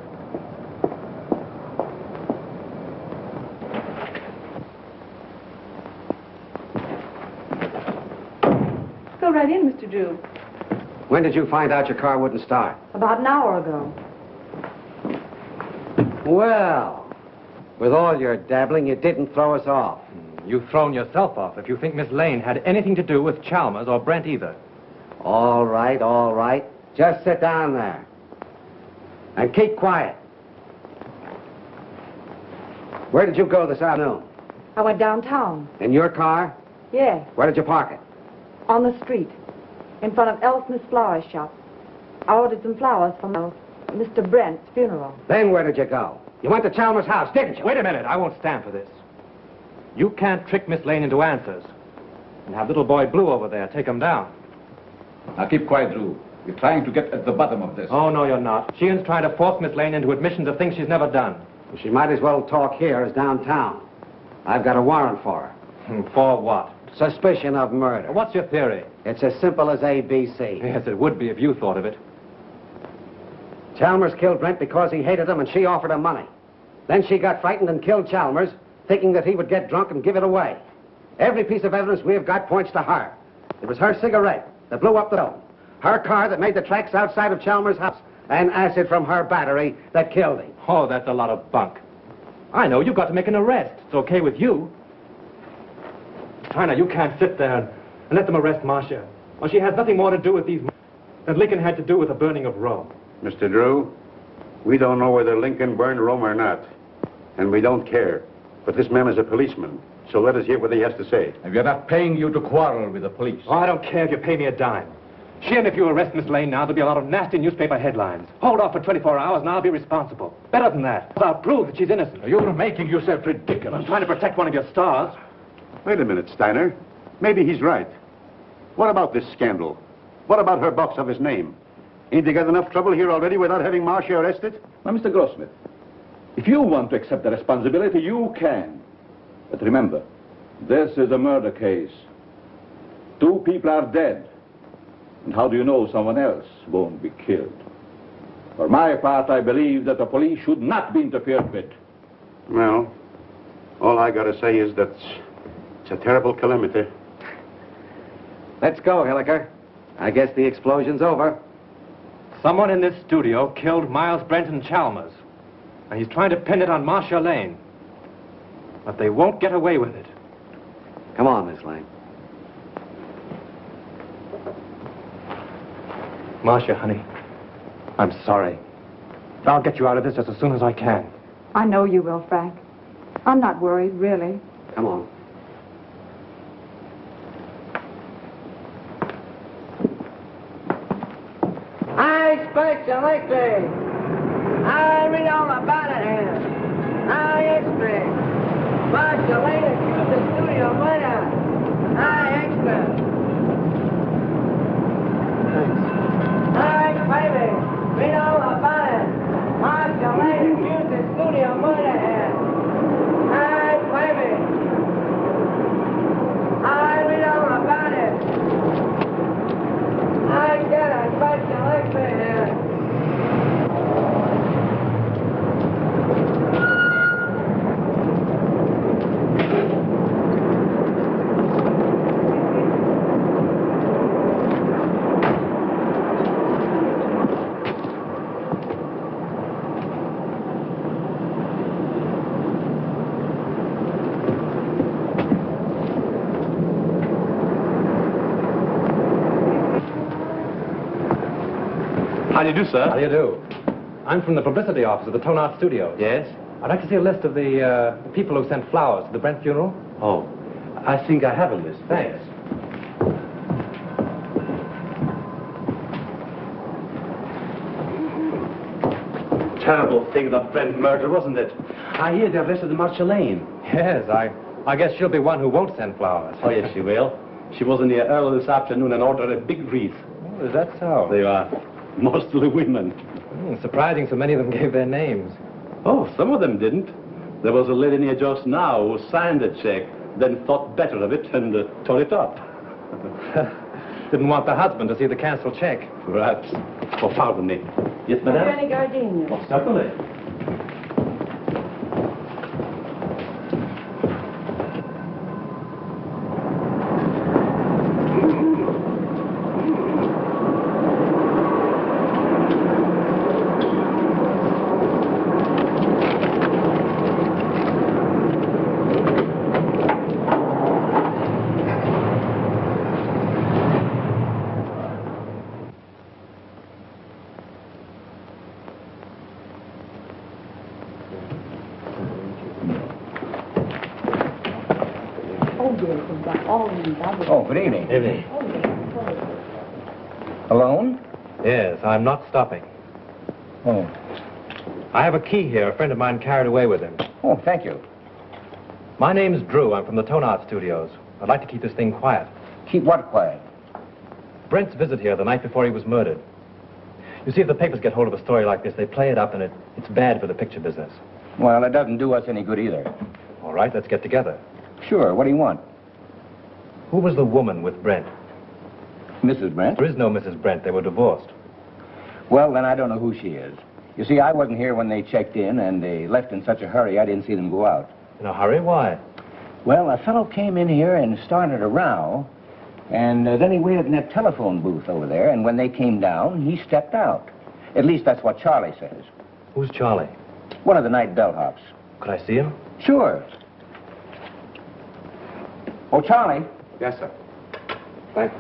Go right in, Mr. Drew. When did you find out your car wouldn't start? About an hour ago. Well, with all your dabbling, you didn't throw us off. You've thrown yourself off if you think Miss Lane had anything to do with Chalmers or Brent either. All right, all right. Just sit down there. And keep quiet. Where did you go this afternoon? I went downtown. In your car? Yes, Where did you park it? on the street, in front of Elsmith's flower shop. I ordered some flowers for Mr. Brent's funeral. Then where did you go? You went to Chalmers' house, didn't you? Wait a minute. I won't stand for this. You can't trick Miss Lane into answers. And have little boy Blue over there take him down. Now keep quiet, Drew. We're trying to get at the bottom of this. Oh, no, you're not. Sheehan's trying to force Miss Lane into admissions of things she's never done. Well, she might as well talk here as downtown. I've got a warrant for her. For what? Suspicion of murder. What's your theory? It's as simple as ABC. Yes, it would be if you thought of it. Chalmers killed Brent because he hated him and she offered him money. Then she got frightened and killed Chalmers, thinking that he would get drunk and give it away. Every piece of evidence we have got points to her. It was her cigarette that blew up the dome, her car that made the tracks outside of Chalmers' house, and acid from her battery that killed him. Oh, that's a lot of bunk. I know, you've got to make an arrest. It's okay with you. Steiner, you can't sit there and let them arrest Marcia. Well, she has nothing more to do with these than Lincoln had to do with the burning of Rome. Mr. Drew, we don't know whether Lincoln burned Rome or not, and we don't care. But this man is a policeman, so let us hear what he has to say. And we are not paying you to quarrel with the police. Oh, I don't care if you pay me a dime. Sheehan, if you arrest Miss Lane now, there'll be a lot of nasty newspaper headlines. Hold off for 24 hours and I'll be responsible. Better than that. I'll prove that she's innocent. You're making yourself ridiculous. I'm trying to protect one of your stars. Wait a minute, Steiner. Maybe he's right. What about this scandal? What about her box office name? Ain't they got enough trouble here already without having Marcia arrested? Now, Mr. Grossmith, if you want to accept the responsibility, you can. But remember, this is a murder case. 2 people are dead. And how do you know someone else won't be killed? For my part, I believe that the police should not be interfered with. Well, all I gotta say is that it's a terrible calamity. Let's go, Hilliker. I guess the explosion's over. Someone in this studio killed Miles Brenton Chalmers. And he's trying to pin it on Marcia Lane. But they won't get away with it. Come on, Miss Lane. Marcia, honey, I'm sorry. I'll get you out of this just as soon as I can. I know you will, Frank. I'm not worried, really. Come on. I speculate. I read all about it here. I extra. Marcia Lane accused the studio murder. I extra. Hi, baby. Read all about it. Marcia Lane accused the studio murder here. Hi, baby. I How do you do, sir? How do you do? I'm from the publicity office of the Tone Art Studio. Yes? I'd like to see a list of the people who sent flowers to the Brent funeral. Oh, I think I have a list. Thanks. Terrible thing, that Brent murder, wasn't it? I hear they arrested Marcia Lane. Yes, I guess she'll be one who won't send flowers. Oh, yes, she will. She was in here early this afternoon and ordered a big wreath. Oh, is that so? They are mostly women. Surprising so many of them gave their names. Oh, some of them didn't. There was a lady near just now who signed the check, then thought better of it and tore it up. Didn't want the husband to see the canceled check. Perhaps. Oh, pardon me. Yes, madame? Any gardenias? Oh, certainly. Oh, good evening. Evening. Alone? Yes, I'm not stopping. Oh. I have a key here a friend of mine carried away with him. Oh, thank you. My name's Drew. I'm from the Tone Art Studios. I'd like to keep this thing quiet. Keep what quiet? Brent's visit here the night before he was murdered. You see, if the papers get hold of a story like this, they play it up, and it's bad for the picture business. Well, it doesn't do us any good either. All right, let's get together. Sure, what do you want? Who was the woman with Brent? Mrs. Brent? There is no Mrs. Brent. They were divorced. Well, then I don't know who she is. You see, I wasn't here when they checked in, and they left in such a hurry I didn't see them go out. In a hurry? Why? Well, a fellow came in here and started a row, and then he waited in that telephone booth over there, and when they came down, he stepped out. At least that's what Charlie says. Who's Charlie? One of the night bellhops. Could I see him? Sure. Oh, Charlie. Yes, sir. Thanks.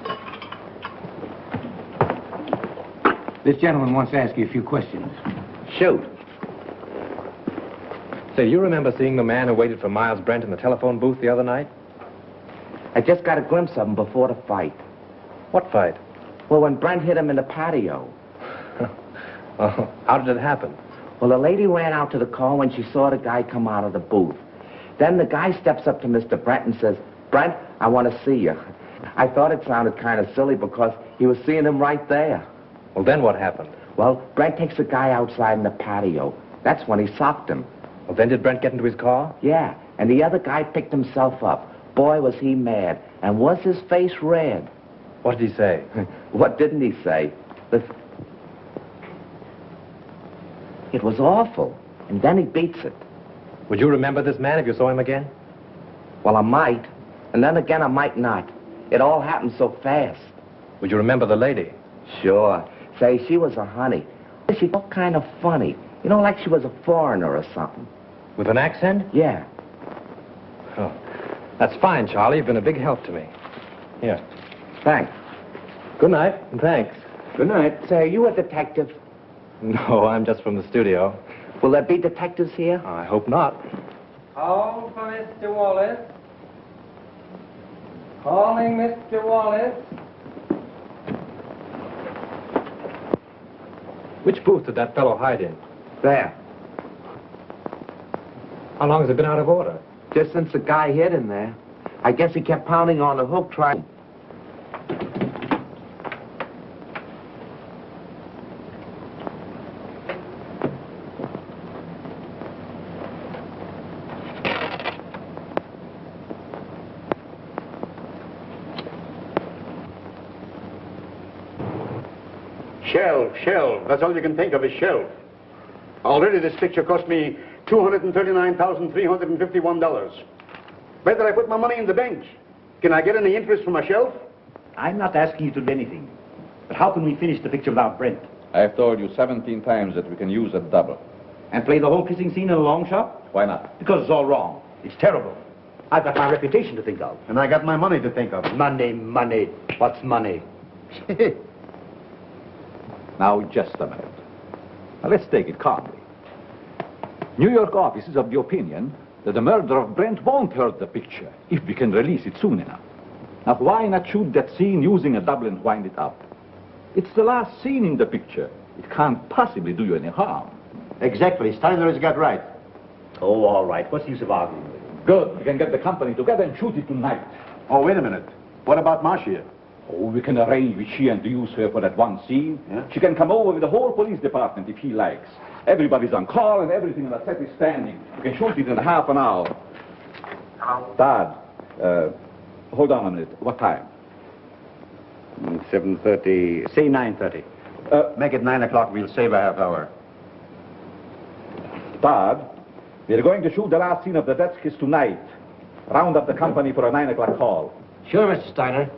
This gentleman wants to ask you a few questions. Shoot. Say, you remember seeing the man who waited for Miles Brent in the telephone booth the other night? I just got a glimpse of him before the fight. What fight? Well, when Brent hit him in the patio. Oh, how did it happen? Well, the lady ran out to the car when she saw the guy come out of the booth. Then the guy steps up to Mr. Brent and says, "Brent, I want to see you." I thought it sounded kind of silly because he was seeing him right there. Well, then what happened? Well, Brent takes the guy outside in the patio. That's when he socked him. Well, then did Brent get into his car? Yeah, and the other guy picked himself up. Boy, was he mad. And was his face red. What did he say? What didn't he say? It was awful. And then he beats it. Would you remember this man if you saw him again? Well, I might. And then again, I might not. It all happened so fast. Would you remember the lady? Sure. Say, she was a honey. She looked kind of funny. You know, like she was a foreigner or something. With an accent? Yeah. Oh, that's fine, Charlie. You've been a big help to me. Here. Thanks. Good night, and thanks. Good night. Say, are you a detective? No, I'm just from the studio. Will there be detectives here? I hope not. Call for Mr. Wallace. Calling Mr. Wallace. Which booth did that fellow hide in? There. How long has it been out of order? Just since the guy hit him there. I guess he kept pounding on the hook trying. Shelf. That's all you can think of is shelf. Already this picture cost me $239,351. Better I put my money in the bank. Can I get any interest from a shelf? I'm not asking you to do anything. But how can we finish the picture without Brent? I have told you 17 times that we can use a double. And play the whole kissing scene in a long shot? Why not? Because it's all wrong. It's terrible. I've got my reputation to think of. And I got my money to think of. Money. What's money? Now, just a minute. Now, let's take it calmly. New York office is of the opinion that the murder of Brent won't hurt the picture if we can release it soon enough. Now, why not shoot that scene using a double and wind it up? It's the last scene in the picture. It can't possibly do you any harm. Exactly. Steiner has got right. Oh, all right. What's the use of arguing with him? Good. We can get the company together and shoot it tonight. Oh, wait a minute. What about Marcia? Oh, we can arrange with she and to use her for that one scene. Yeah? She can come over with the whole police department if he likes. Everybody's on call and everything on the set is standing. We can shoot it in half an hour. Hello? Dad, hold on a minute. What time? 7:30. Say 9:30. Make it 9 o'clock. We'll save a half hour. Dad, we're going to shoot the last scene of the death kiss tonight. Round up the company for a 9 o'clock call. Sure, Mr. Steiner.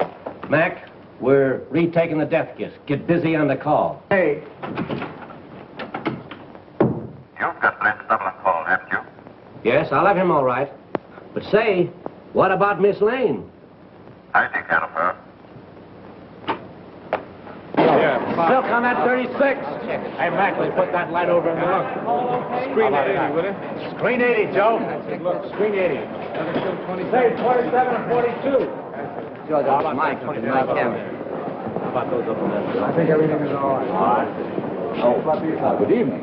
Mac, we're retaking the death kiss. Get busy on the call. Hey, You've got Brent's double and call, haven't you? Yes, I'll have him all right. But say, what about Miss Lane? I take care of her. Silk on that 36. Hey, Mac, let's put that light over in the look. Screen 80, will it? Screen 80, Joe. Look, screen 80. Say 27 and 42. George, that's my camera. How about those up there? I think everything is all right. All right. Oh, good evening.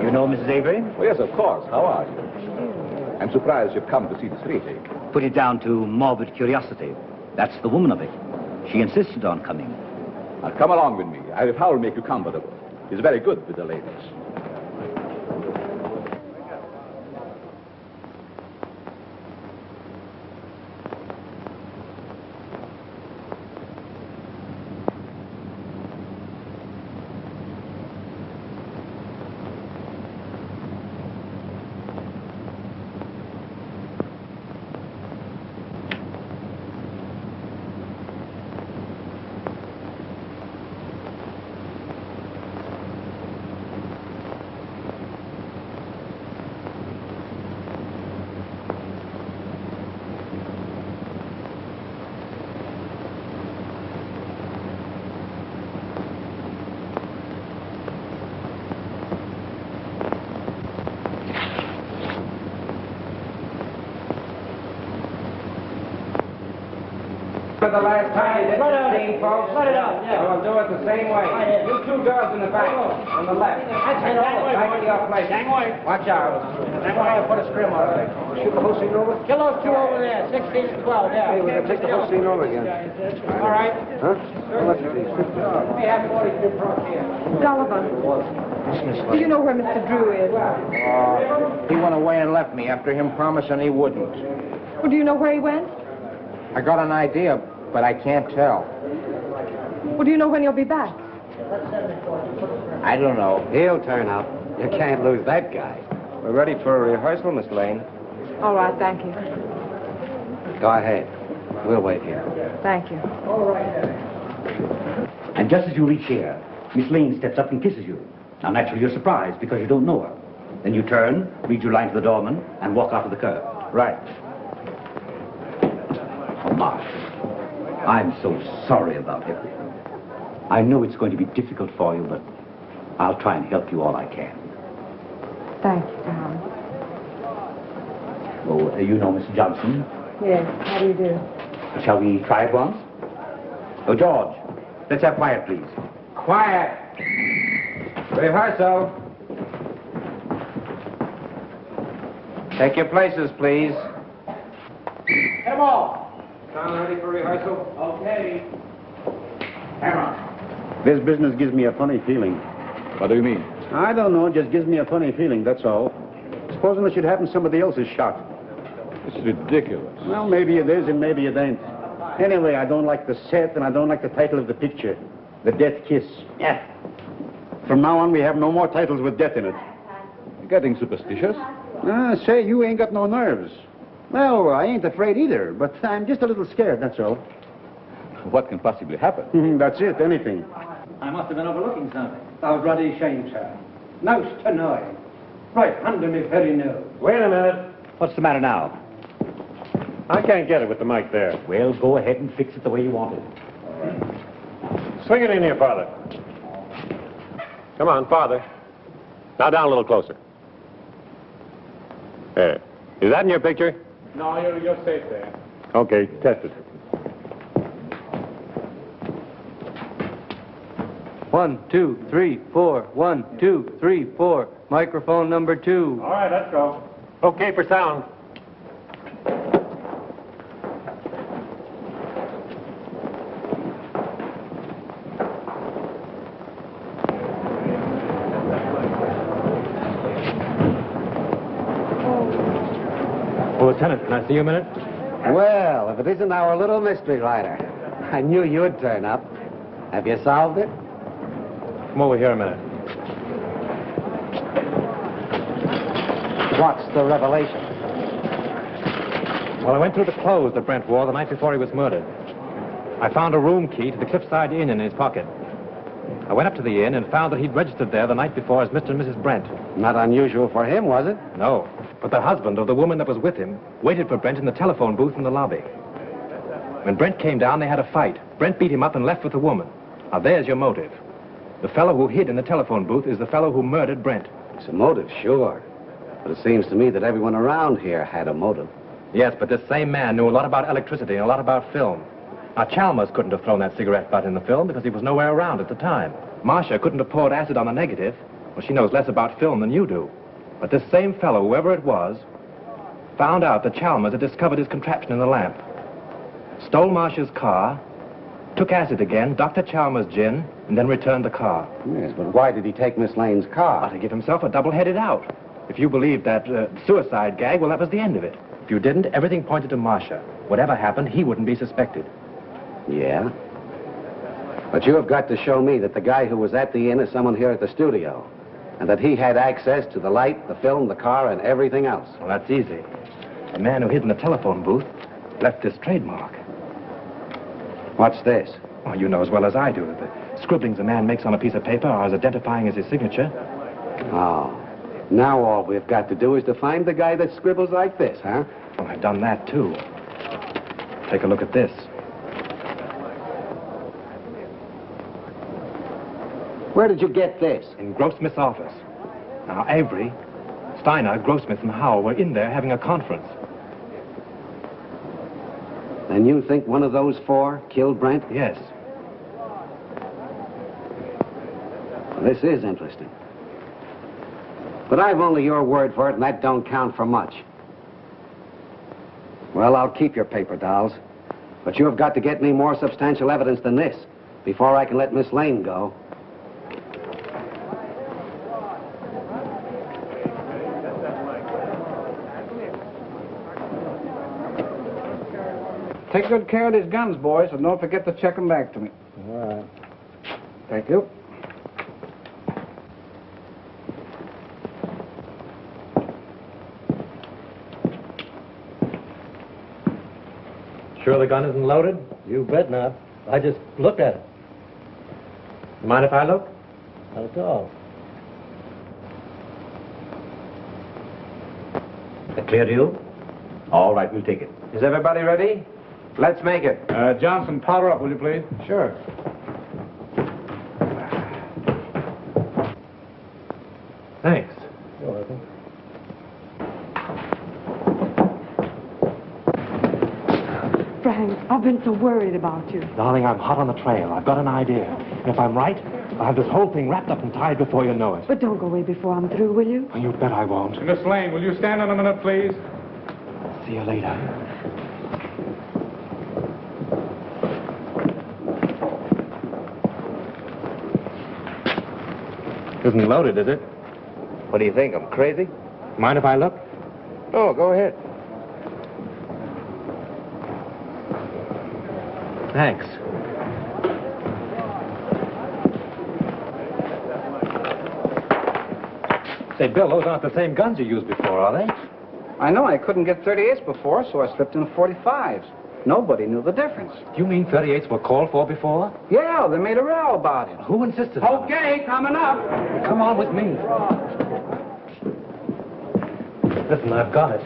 You know Mrs. Avery? Oh, yes, of course. How are you? I'm surprised you've come to see this retake. Put it down to morbid curiosity. That's the woman of it. She insisted on coming. Now, come along with me. I will make you comfortable. It's very good with the ladies. For the last time, this scene, folks. Let it out, yeah. We'll do it the same way. You two girls in the back, on the left. Back to your place. Watch out. Put a scrim on it. Shoot the whole scene over? Kill those two over there, 16 and 12, yeah. Hey, we're going to take the whole scene over again. All right. Huh? How much is these? We have 42 pro here. Sullivan, do you know where Mr. Drew is? He went away and left me after him promising he wouldn't. Well, do you know where he went? I got an idea, but I can't tell. Well, do you know when he'll be back? I don't know. He'll turn up. You can't lose that guy. We're ready for a rehearsal, Miss Lane. All right, thank you. Go ahead. We'll wait here. Thank you. And just as you reach here, Miss Lane steps up and kisses you. Now, naturally, you're surprised because you don't know her. Then you turn, read your line to the doorman, and walk out of the curb. Right. Oh, Marsh, I'm so sorry about everything. I know it's going to be difficult for you, but I'll try and help you all I can. Thank you, Tom. Oh, you know Mr. Johnson. Yes, how do you do? Shall we try it once? Oh, George, let's have quiet, please. Quiet. Rehearsal. Take your places, please. Come on. Sound ready for rehearsal? Okay. Camera. This business gives me a funny feeling. What do you mean? I don't know, just gives me a funny feeling, that's all. Supposing it should happen somebody else is shot. It's ridiculous. Well, maybe it is and maybe it ain't. Anyway, I don't like the set and I don't like the title of the picture. The Death Kiss. Yeah. From now on, we have no more titles with death in it. You're getting superstitious? Say, you ain't got no nerves. Well, I ain't afraid either, but I'm just a little scared, that's all. What can possibly happen? That's it, anything. I must have been overlooking something. I was bloody ashamed, sir. Most annoying. Right under me very nose. Wait a minute. What's the matter now? I can't get it with the mic there. Well, go ahead and fix it the way you want it. Swing it in here, Father. Come on, farther. Now down a little closer. There. Is that in your picture? No, you're safe there. Okay, test it. 1, 2, 3, 4. 1, 2, 3, 4. Microphone number 2. All right, let's go. Okay for sound. Well, Lieutenant, can I see you a minute? Well, if it isn't our little mystery writer. I knew you'd turn up. Have you solved it? Come over here a minute. What's the revelation? Well, I went through the clothes that Brent wore the night before he was murdered. I found a room key to the Cliffside Inn in his pocket. I went up to the inn and found that he'd registered there the night before as Mr. and Mrs. Brent. Not unusual for him, was it? No, but the husband of the woman that was with him waited for Brent in the telephone booth in the lobby. When Brent came down, they had a fight. Brent beat him up and left with the woman. Now, there's your motive. The fellow who hid in the telephone booth is the fellow who murdered Brent. It's a motive, sure. But it seems to me that everyone around here had a motive. Yes, but this same man knew a lot about electricity and a lot about film. Now, Chalmers couldn't have thrown that cigarette butt in the film because he was nowhere around at the time. Marcia couldn't have poured acid on the negative. Well, she knows less about film than you do. But this same fellow, whoever it was, found out that Chalmers had discovered his contraption in the lamp, stole Marcia's car, took acid again, Dr. Chalmers' gin, and then returned the car. Yes, but why did he take Miss Lane's car? To give himself a double-headed out. If you believed that suicide gag, well, that was the end of it. If you didn't, everything pointed to Marcia. Whatever happened, he wouldn't be suspected. Yeah? But you have got to show me that the guy who was at the inn is someone here at the studio, and that he had access to the light, the film, the car, and everything else. Well, that's easy. The man who hid in the telephone booth left this trademark. What's this? Oh, you know as well as I do. The scribblings a man makes on a piece of paper are as identifying as his signature. Oh. Now all we've got to do is to find the guy that scribbles like this, huh? Well, I've done that, too. Take a look at this. Where did you get this? In Grossmith's office. Now, Avery, Steiner, Grossmith, and Howell were in there having a conference. Then you think one of those four killed Brent? Yes. This is interesting. But I've only your word for it, and that don't count for much. Well, I'll keep your paper dolls. But you have got to get me more substantial evidence than this before I can let Miss Lane go. Take good care of these guns, boys, and don't forget to check them back to me. All right. Thank you. Sure the gun isn't loaded? You bet not. I just looked at it. Mind if I look? Not at all. That clear to you? All right, we'll take it. Is everybody ready? Let's make it. Johnson, powder up, will you please? Sure. Thanks. You're welcome. Frank, I've been so worried about you. Darling, I'm hot on the trail. I've got an idea. And if I'm right, I'll have this whole thing wrapped up and tied before you know it. But don't go away before I'm through, will you? Oh, you bet I won't. Miss Lane, will you stand on a minute, please? See you later. Isn't loaded, is it? What do you think? I'm crazy? Mind if I look? Oh, go ahead. Thanks. Say, Bill, those aren't the same guns you used before, are they? I know I couldn't get 38s before, so I slipped in 45s. Nobody knew the difference. You mean 38s were called for before? Yeah, they made a row about it. Who insisted on it? Okay, coming up. Come on with me. Listen, I've got it.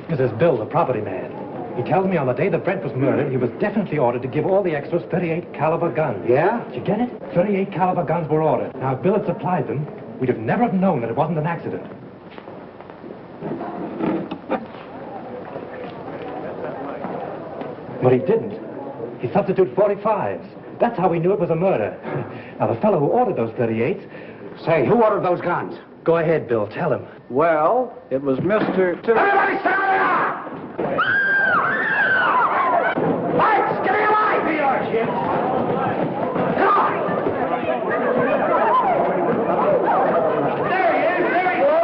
This is Bill, the property man. He tells me on the day that Brent was murdered, he was definitely ordered to give all the extras 38 caliber guns. Yeah? Did you get it? 38 caliber guns were ordered. Now, if Bill had supplied them, we'd have never have known that it wasn't an accident. But he didn't. He substituted 45s. That's how we knew it was a murder. Now, the fellow who ordered those 38s... Say, who ordered those guns? Go ahead, Bill. Tell him. Well, it was Mr. Everybody stand up! Lights, give me a light! Here you are, Jim. Come on! There he is! There he goes!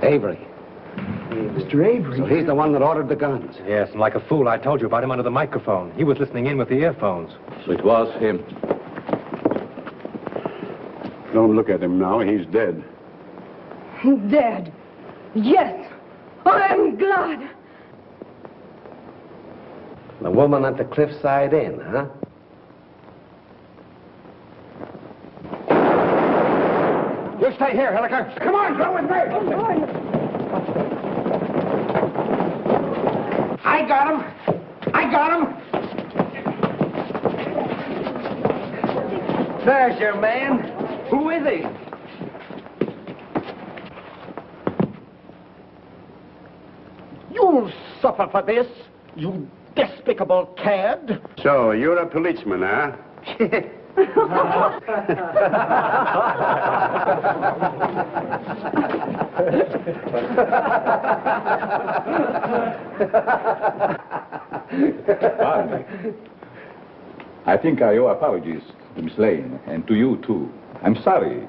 Avery. Mr. Avery? So he's the one that ordered the guns. Yes, and like a fool, I told you about him under the microphone. He was listening in with the earphones. So it was him. Don't look at him now. He's dead. Dead. Yes. I'm glad. The woman at the Cliffside Inn, huh? You stay here, Hilliker. Come on, go with me. I got him. I got him. There's your man. Who is he? You'll suffer for this, you despicable cad. So, you're a policeman, huh? Pardon me. I think I owe apologies to Miss Lane, and to you, too. I'm sorry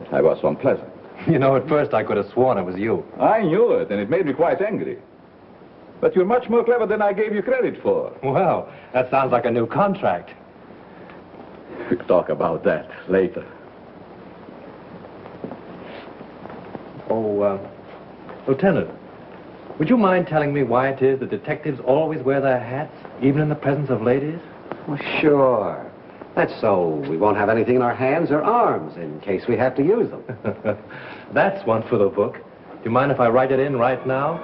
that I was so unpleasant. You know, at first I could have sworn it was you. I knew it, and it made me quite angry. But you're much more clever than I gave you credit for. Well, that sounds like a new contract. We'll talk about that later. Oh, Lieutenant, would you mind telling me why it is that detectives always wear their hats, even in the presence of ladies? Well, sure. That's so we won't have anything in our hands or arms in case we have to use them. That's one for the book. Do you mind if I write it in right now?